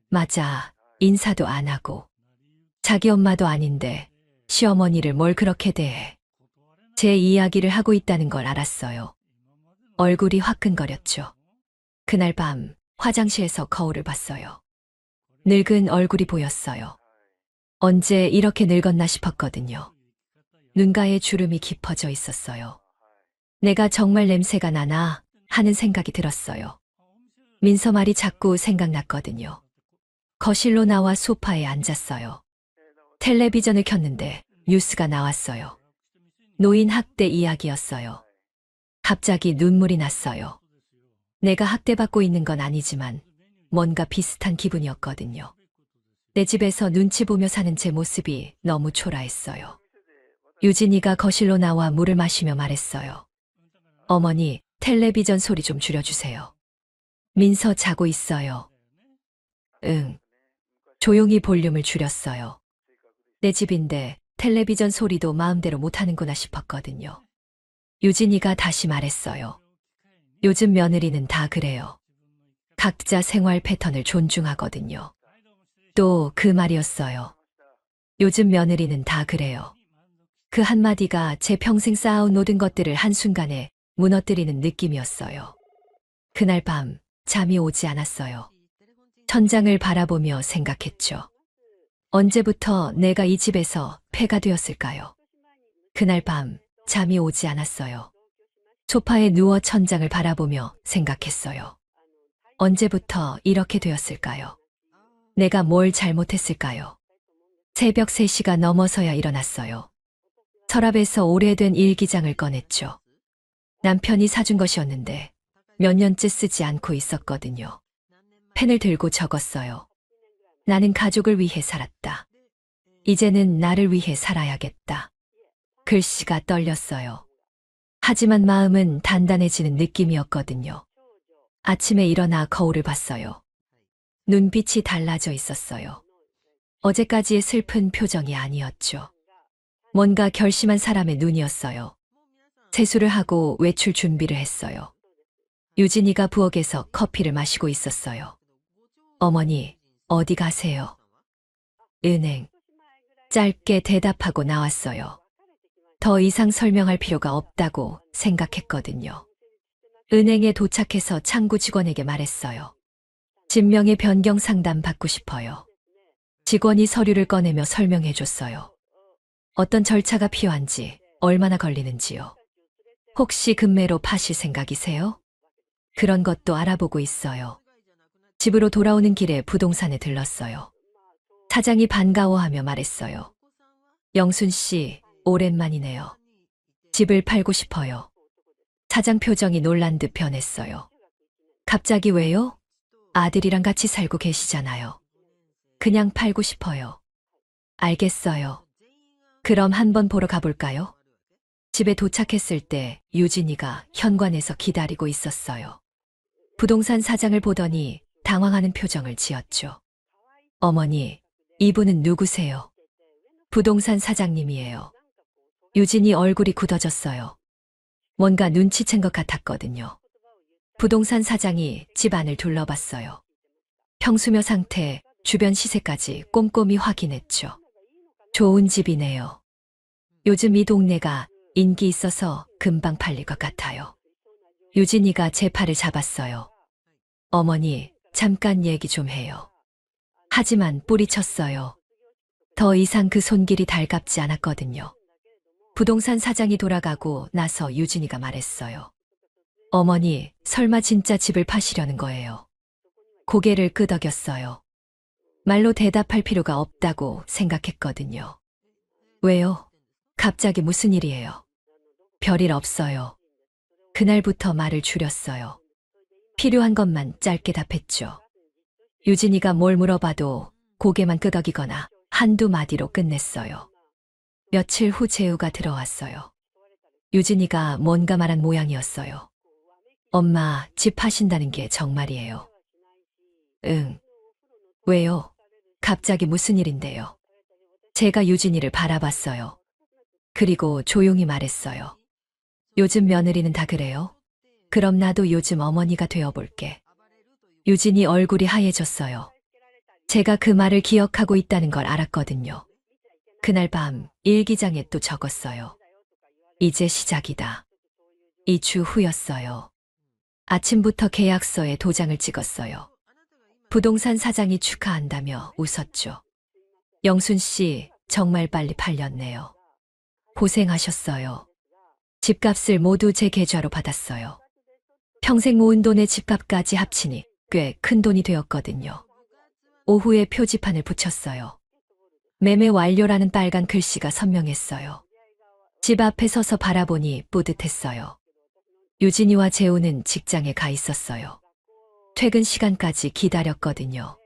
맞아, 인사도 안 하고. 자기 엄마도 아닌데 시어머니를 뭘 그렇게 대해. 제 이야기를 하고 있다는 걸 알았어요. 얼굴이 화끈거렸죠. 그날 밤 화장실에서 거울을 봤어요. 늙은 얼굴이 보였어요. 언제 이렇게 늙었나 싶었거든요. 눈가에 주름이 깊어져 있었어요. 내가 정말 냄새가 나나 하는 생각이 들었어요. 민서 말이 자꾸 생각났거든요. 거실로 나와 소파에 앉았어요. 텔레비전을 켰는데 뉴스가 나왔어요. 노인 학대 이야기였어요. 갑자기 눈물이 났어요. 내가 학대받고 있는 건 아니지만 뭔가 비슷한 기분이었거든요. 내 집에서 눈치 보며 사는 제 모습이 너무 초라했어요. 유진이가 거실로 나와 물을 마시며 말했어요. 어머니, 텔레비전 소리 좀 줄여주세요. 민서 자고 있어요. 응. 조용히 볼륨을 줄였어요. 내 집인데 텔레비전 소리도 마음대로 못하는구나 싶었거든요. 유진이가 다시 말했어요. 요즘 며느리는 다 그래요. 각자 생활 패턴을 존중하거든요. 또 그 말이었어요. 요즘 며느리는 다 그래요. 그 한마디가 제 평생 쌓아온 모든 것들을 한순간에 무너뜨리는 느낌이었어요. 그날 밤 잠이 오지 않았어요. 천장을 바라보며 생각했죠. 언제부터 내가 이 집에서 폐가 되었을까요? 그날 밤 잠이 오지 않았어요. 소파에 누워 천장을 바라보며 생각했어요. 언제부터 이렇게 되었을까요? 내가 뭘 잘못했을까요? 새벽 3시가 넘어서야 일어났어요. 서랍에서 오래된 일기장을 꺼냈죠. 남편이 사준 것이었는데 몇 년째 쓰지 않고 있었거든요. 펜을 들고 적었어요. 나는 가족을 위해 살았다. 이제는 나를 위해 살아야겠다. 글씨가 떨렸어요. 하지만 마음은 단단해지는 느낌이었거든요. 아침에 일어나 거울을 봤어요. 눈빛이 달라져 있었어요. 어제까지의 슬픈 표정이 아니었죠. 뭔가 결심한 사람의 눈이었어요. 세수를 하고 외출 준비를 했어요. 유진이가 부엌에서 커피를 마시고 있었어요. 어머니, 어디 가세요? 은행. 짧게 대답하고 나왔어요. 더 이상 설명할 필요가 없다고 생각했거든요. 은행에 도착해서 창구 직원에게 말했어요. 진명의 변경 상담 받고 싶어요. 직원이 서류를 꺼내며 설명해 줬어요. 어떤 절차가 필요한지, 얼마나 걸리는지요. 혹시 금매로 파실 생각이세요? 그런 것도 알아보고 있어요. 집으로 돌아오는 길에 부동산에 들렀어요. 사장이 반가워하며 말했어요. 영순 씨, 오랜만이네요. 집을 팔고 싶어요. 사장 표정이 놀란 듯 변했어요. 갑자기 왜요? 아들이랑 같이 살고 계시잖아요. 그냥 팔고 싶어요. 알겠어요. 그럼 한번 보러 가볼까요? 집에 도착했을 때 유진이가 현관에서 기다리고 있었어요. 부동산 사장을 보더니 당황하는 표정을 지었죠. 어머니, 이분은 누구세요? 부동산 사장님이에요. 유진이 얼굴이 굳어졌어요. 뭔가 눈치챈 것 같았거든요. 부동산 사장이 집안을 둘러봤어요. 평수며 상태, 주변 시세까지 꼼꼼히 확인했죠. 좋은 집이네요. 요즘 이 동네가 인기 있어서 금방 팔릴 것 같아요. 유진이가 제 팔을 잡았어요. 어머니, 잠깐 얘기 좀 해요. 하지만 뿌리쳤어요. 더 이상 그 손길이 달갑지 않았거든요. 부동산 사장이 돌아가고 나서 유진이가 말했어요. 어머니, 설마 진짜 집을 파시려는 거예요? 고개를 끄덕였어요. 말로 대답할 필요가 없다고 생각했거든요. 왜요? 갑자기 무슨 일이에요? 별일 없어요. 그날부터 말을 줄였어요. 필요한 것만 짧게 답했죠. 유진이가 뭘 물어봐도 고개만 끄덕이거나 한두 마디로 끝냈어요. 며칠 후 재우가 들어왔어요. 유진이가 뭔가 말한 모양이었어요. 엄마, 집 하신다는 게 정말이에요? 응. 왜요? 갑자기 무슨 일인데요? 제가 유진이를 바라봤어요. 그리고 조용히 말했어요. 요즘 며느리는 다 그래요? 그럼 나도 요즘 어머니가 되어볼게. 유진이 얼굴이 하얘졌어요. 제가 그 말을 기억하고 있다는 걸 알았거든요. 그날 밤 일기장에 또 적었어요. 이제 시작이다. 2주 후였어요. 아침부터 계약서에 도장을 찍었어요. 부동산 사장이 축하한다며 웃었죠. 영순 씨, 정말 빨리 팔렸네요. 고생하셨어요. 집값을 모두 제 계좌로 받았어요. 평생 모은 돈의 집값까지 합치니 꽤 큰 돈이 되었거든요. 오후에 표지판을 붙였어요. 매매 완료라는 빨간 글씨가 선명했어요. 집 앞에 서서 바라보니 뿌듯했어요. 유진이와 재우는 직장에 가 있었어요. 퇴근 시간까지 기다렸거든요.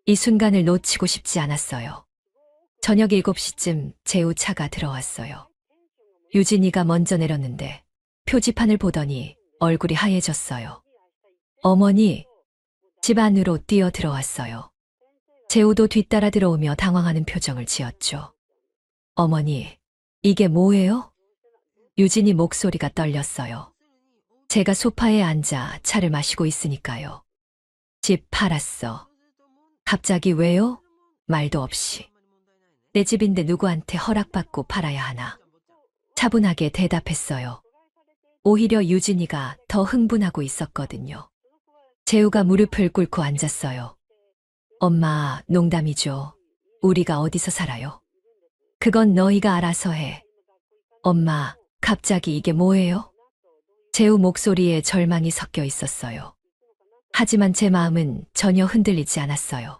이 순간을 놓치고 싶지 않았어요. 저녁 7시쯤 재우 차가 들어왔어요. 유진이가 먼저 내렸는데 표지판을 보더니 얼굴이 하얘졌어요. 어머니, 집 안으로 뛰어 들어왔어요. 재우도 뒤따라 들어오며 당황하는 표정을 지었죠. 어머니, 이게 뭐예요? 유진이 목소리가 떨렸어요. 제가 소파에 앉아 차를 마시고 있으니까요. 집 팔았어. 갑자기 왜요? 말도 없이. 내 집인데 누구한테 허락받고 팔아야 하나. 차분하게 대답했어요. 오히려 유진이가 더 흥분하고 있었거든요. 재우가 무릎을 꿇고 앉았어요. 엄마, 농담이죠. 우리가 어디서 살아요? 그건 너희가 알아서 해. 엄마, 갑자기 이게 뭐예요? 재우 목소리에 절망이 섞여 있었어요. 하지만 제 마음은 전혀 흔들리지 않았어요.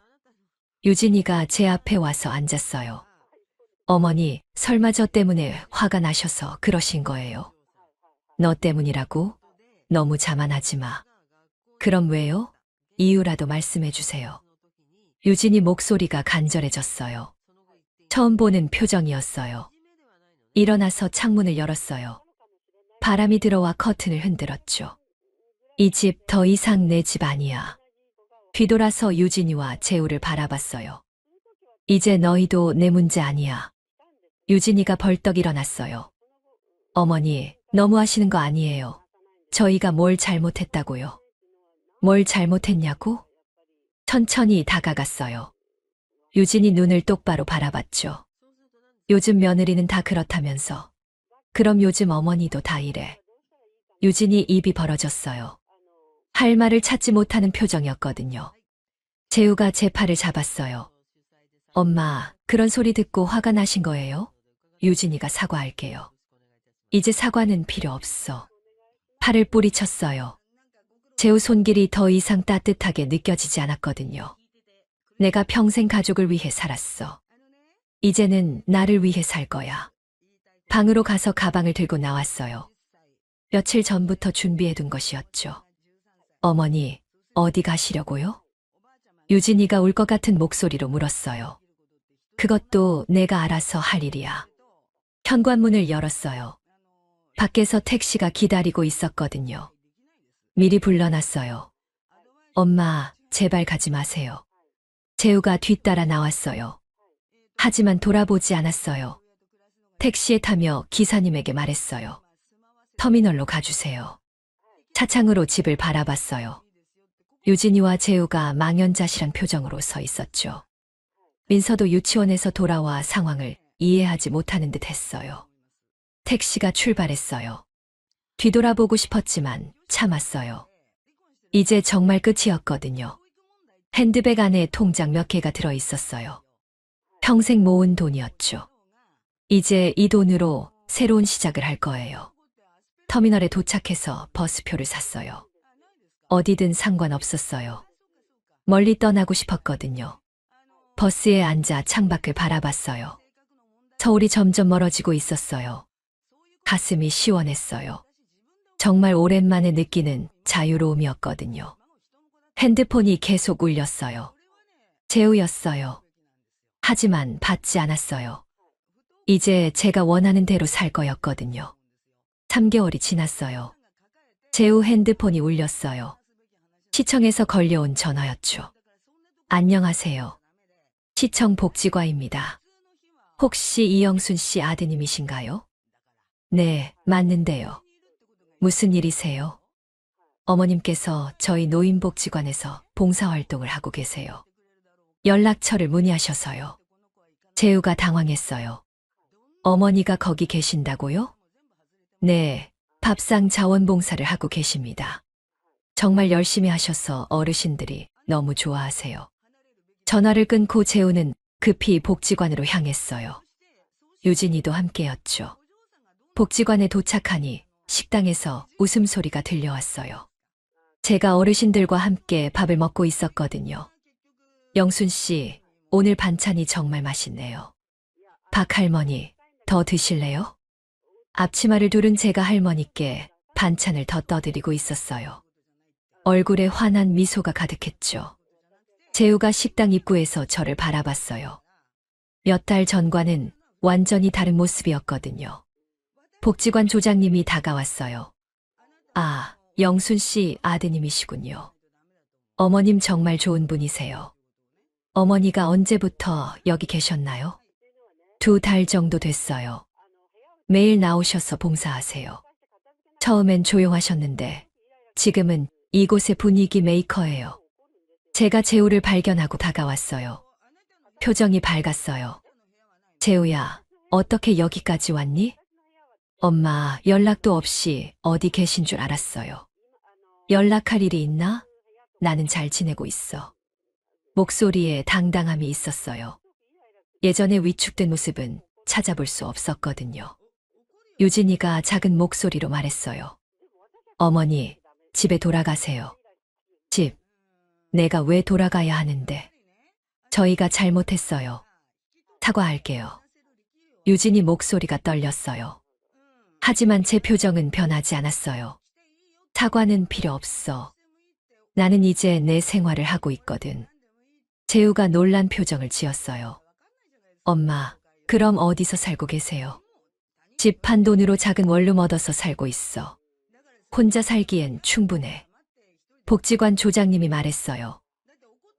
유진이가 제 앞에 와서 앉았어요. 어머니, 설마 저 때문에 화가 나셔서 그러신 거예요? 너 때문이라고? 너무 자만하지 마. 그럼 왜요? 이유라도 말씀해 주세요. 유진이 목소리가 간절해졌어요. 처음 보는 표정이었어요. 일어나서 창문을 열었어요. 바람이 들어와 커튼을 흔들었죠. 이 집 더 이상 내 집 아니야. 뒤돌아서 유진이와 재우를 바라봤어요. 이제 너희도 내 문제 아니야. 유진이가 벌떡 일어났어요. 어머니, 너무 하시는 거 아니에요. 저희가 뭘 잘못했다고요? 뭘 잘못했냐고? 천천히 다가갔어요. 유진이 눈을 똑바로 바라봤죠. 요즘 며느리는 다 그렇다면서. 그럼 요즘 어머니도 다 이래. 유진이 입이 벌어졌어요. 할 말을 찾지 못하는 표정이었거든요. 재우가 제 팔을 잡았어요. 엄마, 그런 소리 듣고 화가 나신 거예요? 유진이가 사과할게요. 이제 사과는 필요 없어. 팔을 뿌리쳤어요. 재우 손길이 더 이상 따뜻하게 느껴지지 않았거든요. 내가 평생 가족을 위해 살았어. 이제는 나를 위해 살 거야. 방으로 가서 가방을 들고 나왔어요. 며칠 전부터 준비해둔 것이었죠. 어머니, 어디 가시려고요? 유진이가 울 것 같은 목소리로 물었어요. 그것도 내가 알아서 할 일이야. 현관문을 열었어요. 밖에서 택시가 기다리고 있었거든요. 미리 불러놨어요. 엄마, 제발 가지 마세요. 재우가 뒤따라 나왔어요. 하지만 돌아보지 않았어요. 택시에 타며 기사님에게 말했어요. 터미널로 가주세요. 차창으로 집을 바라봤어요. 유진이와 재우가 망연자실한 표정으로 서 있었죠. 민서도 유치원에서 돌아와 상황을 이해하지 못하는 듯 했어요. 택시가 출발했어요. 뒤돌아보고 싶었지만 참았어요. 이제 정말 끝이었거든요. 핸드백 안에 통장 몇 개가 들어 있었어요. 평생 모은 돈이었죠. 이제 이 돈으로 새로운 시작을 할 거예요. 터미널에 도착해서 버스표를 샀어요. 어디든 상관없었어요. 멀리 떠나고 싶었거든요. 버스에 앉아 창밖을 바라봤어요. 서울이 점점 멀어지고 있었어요. 가슴이 시원했어요. 정말 오랜만에 느끼는 자유로움이었거든요. 핸드폰이 계속 울렸어요. 재우였어요. 하지만 받지 않았어요. 이제 제가 원하는 대로 살 거였거든요. 3개월이 지났어요. 재우 핸드폰이 울렸어요. 시청에서 걸려온 전화였죠. 안녕하세요. 시청 복지과입니다. 혹시 이영순 씨 아드님이신가요? 네, 맞는데요. 무슨 일이세요? 어머님께서 저희 노인복지관에서 봉사활동을 하고 계세요. 연락처를 문의하셔서요. 재우가 당황했어요. 어머니가 거기 계신다고요? 네, 밥상 자원봉사를 하고 계십니다. 정말 열심히 하셔서 어르신들이 너무 좋아하세요. 전화를 끊고 재우는 급히 복지관으로 향했어요. 유진이도 함께였죠. 복지관에 도착하니 식당에서 웃음소리가 들려왔어요. 제가 어르신들과 함께 밥을 먹고 있었거든요. 영순 씨, 오늘 반찬이 정말 맛있네요. 박 할머니, 더 드실래요? 앞치마를 두른 제가 할머니께 반찬을 더 떠드리고 있었어요. 얼굴에 환한 미소가 가득했죠. 재우가 식당 입구에서 저를 바라봤어요. 몇 달 전과는 완전히 다른 모습이었거든요. 복지관 조장님이 다가왔어요. 아, 영순 씨 아드님이시군요. 어머님 정말 좋은 분이세요. 어머니가 언제부터 여기 계셨나요? 2달 정도 됐어요. 매일 나오셔서 봉사하세요. 처음엔 조용하셨는데 지금은 이곳의 분위기 메이커예요. 제가 재우를 발견하고 다가왔어요. 표정이 밝았어요. 재우야, 어떻게 여기까지 왔니? 엄마, 연락도 없이 어디 계신 줄 알았어요. 연락할 일이 있나? 나는 잘 지내고 있어. 목소리에 당당함이 있었어요. 예전의 위축된 모습은 찾아볼 수 없었거든요. 유진이가 작은 목소리로 말했어요. 어머니, 집에 돌아가세요. 집. 내가 왜 돌아가야 하는데? 저희가 잘못했어요. 사과할게요. 유진이 목소리가 떨렸어요. 하지만 제 표정은 변하지 않았어요. 사과는 필요 없어. 나는 이제 내 생활을 하고 있거든. 재우가 놀란 표정을 지었어요. 엄마, 그럼 어디서 살고 계세요? 집 판 돈으로 작은 원룸 얻어서 살고 있어. 혼자 살기엔 충분해. 복지관 조장님이 말했어요.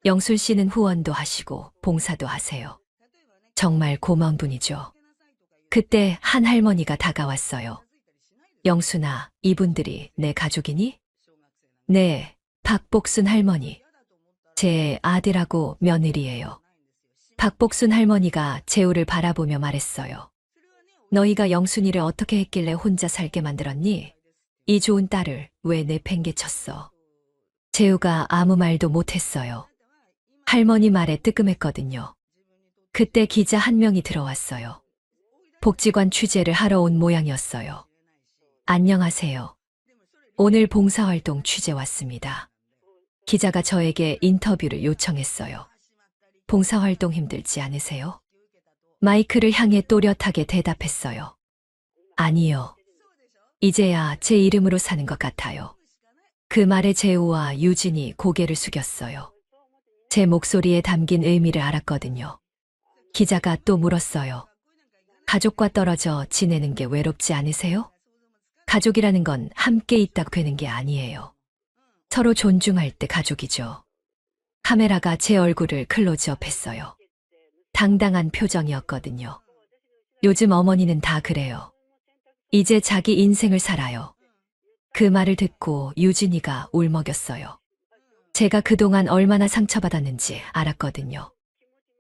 영순 씨는 후원도 하시고 봉사도 하세요. 정말 고마운 분이죠. 그때 한 할머니가 다가왔어요. 영순아, 이분들이 내 가족이니? 네, 박복순 할머니. 제 아들하고 며느리예요. 박복순 할머니가 재우를 바라보며 말했어요. 너희가 영순이를 어떻게 했길래 혼자 살게 만들었니? 이 좋은 딸을 왜 내팽개쳤어? 재우가 아무 말도 못했어요. 할머니 말에 뜨끔했거든요. 그때 기자 한 명이 들어왔어요. 복지관 취재를 하러 온 모양이었어요. 안녕하세요. 오늘 봉사활동 취재 왔습니다. 기자가 저에게 인터뷰를 요청했어요. 봉사활동 힘들지 않으세요? 마이크를 향해 또렷하게 대답했어요. 아니요. 이제야 제 이름으로 사는 것 같아요. 그 말에 재우와 유진이 고개를 숙였어요. 제 목소리에 담긴 의미를 알았거든요. 기자가 또 물었어요. 가족과 떨어져 지내는 게 외롭지 않으세요? 가족이라는 건 함께 있다고 되는 게 아니에요. 서로 존중할 때 가족이죠. 카메라가 제 얼굴을 클로즈업했어요. 당당한 표정이었거든요. 요즘 어머니는 다 그래요. 이제 자기 인생을 살아요. 그 말을 듣고 유진이가 울먹였어요. 제가 그동안 얼마나 상처받았는지 알았거든요.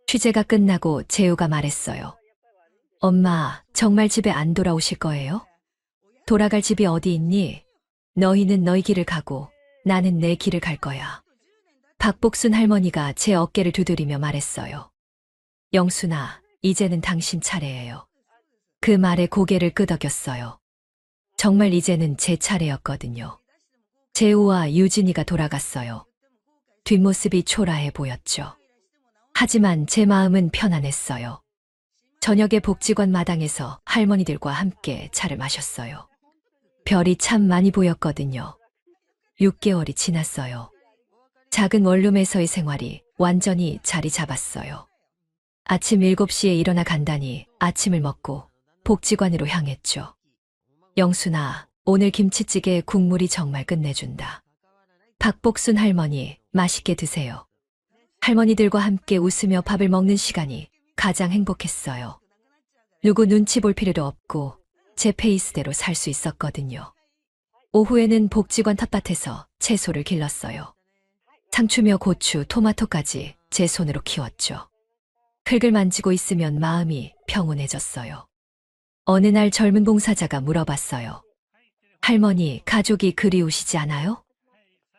취재가 끝나고 재우가 말했어요. 엄마, 정말 집에 안 돌아오실 거예요? 돌아갈 집이 어디 있니? 너희는 너희 길을 가고 나는 내 길을 갈 거야. 박복순 할머니가 제 어깨를 두드리며 말했어요. 영순아, 이제는 당신 차례예요. 그 말에 고개를 끄덕였어요. 정말 이제는 제 차례였거든요. 재우와 유진이가 돌아갔어요. 뒷모습이 초라해 보였죠. 하지만 제 마음은 편안했어요. 저녁에 복지관 마당에서 할머니들과 함께 차를 마셨어요. 별이 참 많이 보였거든요. 6개월이 지났어요. 작은 원룸에서의 생활이 완전히 자리 잡았어요. 아침 7시에 일어나 간단히 아침을 먹고 복지관으로 향했죠. 영순아, 오늘 김치찌개 국물이 정말 끝내준다. 박복순 할머니, 맛있게 드세요. 할머니들과 함께 웃으며 밥을 먹는 시간이 가장 행복했어요. 누구 눈치 볼 필요도 없고 제 페이스대로 살 수 있었거든요. 오후에는 복지관 텃밭에서 채소를 길렀어요. 상추며 고추, 토마토까지 제 손으로 키웠죠. 흙을 만지고 있으면 마음이 평온해졌어요. 어느 날 젊은 봉사자가 물어봤어요. 할머니, 가족이 그리우시지 않아요?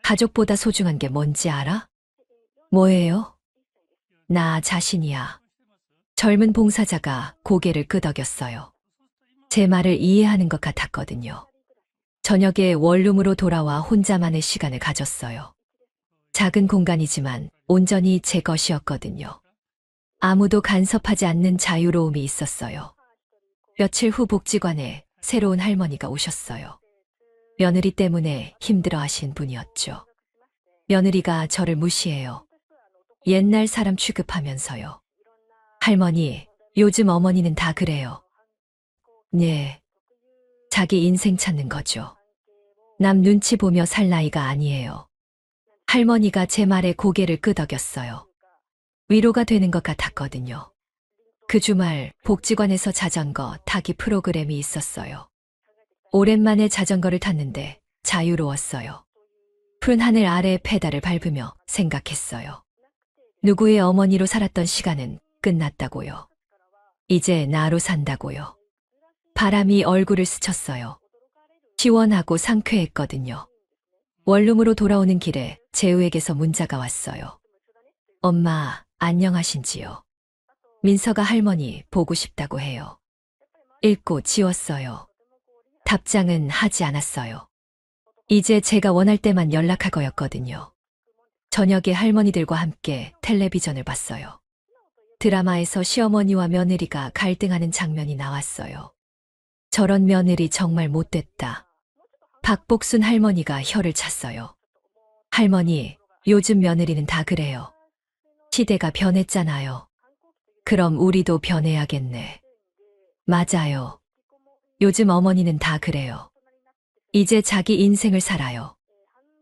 가족보다 소중한 게 뭔지 알아? 뭐예요? 나 자신이야. 젊은 봉사자가 고개를 끄덕였어요. 제 말을 이해하는 것 같았거든요. 저녁에 원룸으로 돌아와 혼자만의 시간을 가졌어요. 작은 공간이지만 온전히 제 것이었거든요. 아무도 간섭하지 않는 자유로움이 있었어요. 며칠 후 복지관에 새로운 할머니가 오셨어요. 며느리 때문에 힘들어하신 분이었죠. 며느리가 저를 무시해요. 옛날 사람 취급하면서요. 할머니, 요즘 어머니는 다 그래요. 네, 자기 인생 찾는 거죠. 남 눈치 보며 살 나이가 아니에요. 할머니가 제 말에 고개를 끄덕였어요. 위로가 되는 것 같았거든요. 그 주말 복지관에서 자전거 타기 프로그램이 있었어요. 오랜만에 자전거를 탔는데 자유로웠어요. 푸른 하늘 아래 페달을 밟으며 생각했어요. 누구의 어머니로 살았던 시간은 끝났다고요. 이제 나로 산다고요. 바람이 얼굴을 스쳤어요. 시원하고 상쾌했거든요. 원룸으로 돌아오는 길에 재우에게서 문자가 왔어요. 엄마, 안녕하신지요? 민서가 할머니 보고 싶다고 해요. 읽고 지웠어요. 답장은 하지 않았어요. 이제 제가 원할 때만 연락할 거였거든요. 저녁에 할머니들과 함께 텔레비전을 봤어요. 드라마에서 시어머니와 며느리가 갈등하는 장면이 나왔어요. 저런 며느리 정말 못됐다. 박복순 할머니가 혀를 찼어요. 할머니, 요즘 며느리는 다 그래요. 시대가 변했잖아요. 그럼 우리도 변해야겠네. 맞아요. 요즘 어머니는 다 그래요. 이제 자기 인생을 살아요.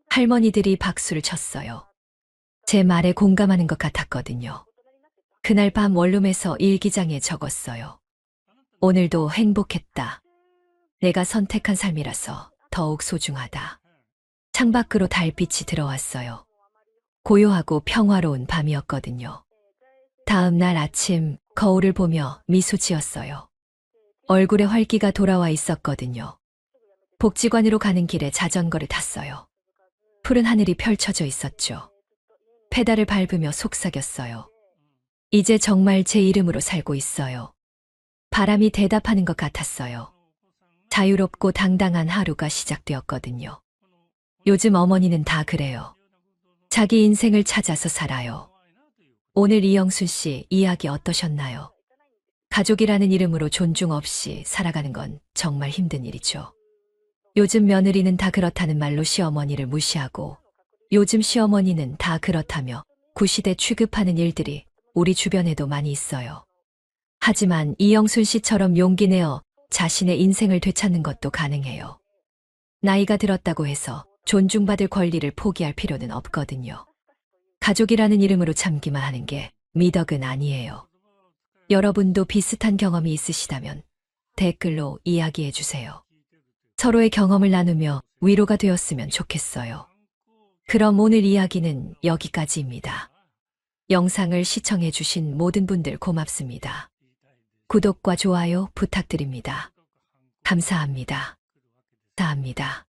할머니들이 박수를 쳤어요. 제 말에 공감하는 것 같았거든요. 그날 밤 원룸에서 일기장에 적었어요. 오늘도 행복했다. 내가 선택한 삶이라서 더욱 소중하다. 창밖으로 달빛이 들어왔어요. 고요하고 평화로운 밤이었거든요. 다음 날 아침 거울을 보며 미소 지었어요. 얼굴에 활기가 돌아와 있었거든요. 복지관으로 가는 길에 자전거를 탔어요. 푸른 하늘이 펼쳐져 있었죠. 페달을 밟으며 속삭였어요. 이제 정말 제 이름으로 살고 있어요. 바람이 대답하는 것 같았어요. 자유롭고 당당한 하루가 시작되었거든요. 요즘 어머니는 다 그래요. 자기 인생을 찾아서 살아요. 오늘 이영순 씨 이야기 어떠셨나요? 가족이라는 이름으로 존중 없이 살아가는 건 정말 힘든 일이죠. 요즘 며느리는 다 그렇다는 말로 시어머니를 무시하고 요즘 시어머니는 다 그렇다며 구시대 취급하는 일들이 우리 주변에도 많이 있어요. 하지만 이영순 씨처럼 용기 내어 자신의 인생을 되찾는 것도 가능해요. 나이가 들었다고 해서 존중받을 권리를 포기할 필요는 없거든요. 가족이라는 이름으로 참기만 하는 게 미덕은 아니에요. 여러분도 비슷한 경험이 있으시다면 댓글로 이야기해 주세요. 서로의 경험을 나누며 위로가 되었으면 좋겠어요. 그럼 오늘 이야기는 여기까지입니다. 영상을 시청해 주신 모든 분들 고맙습니다. 구독과 좋아요 부탁드립니다. 감사합니다. 감사합니다.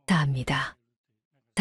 감사합니다.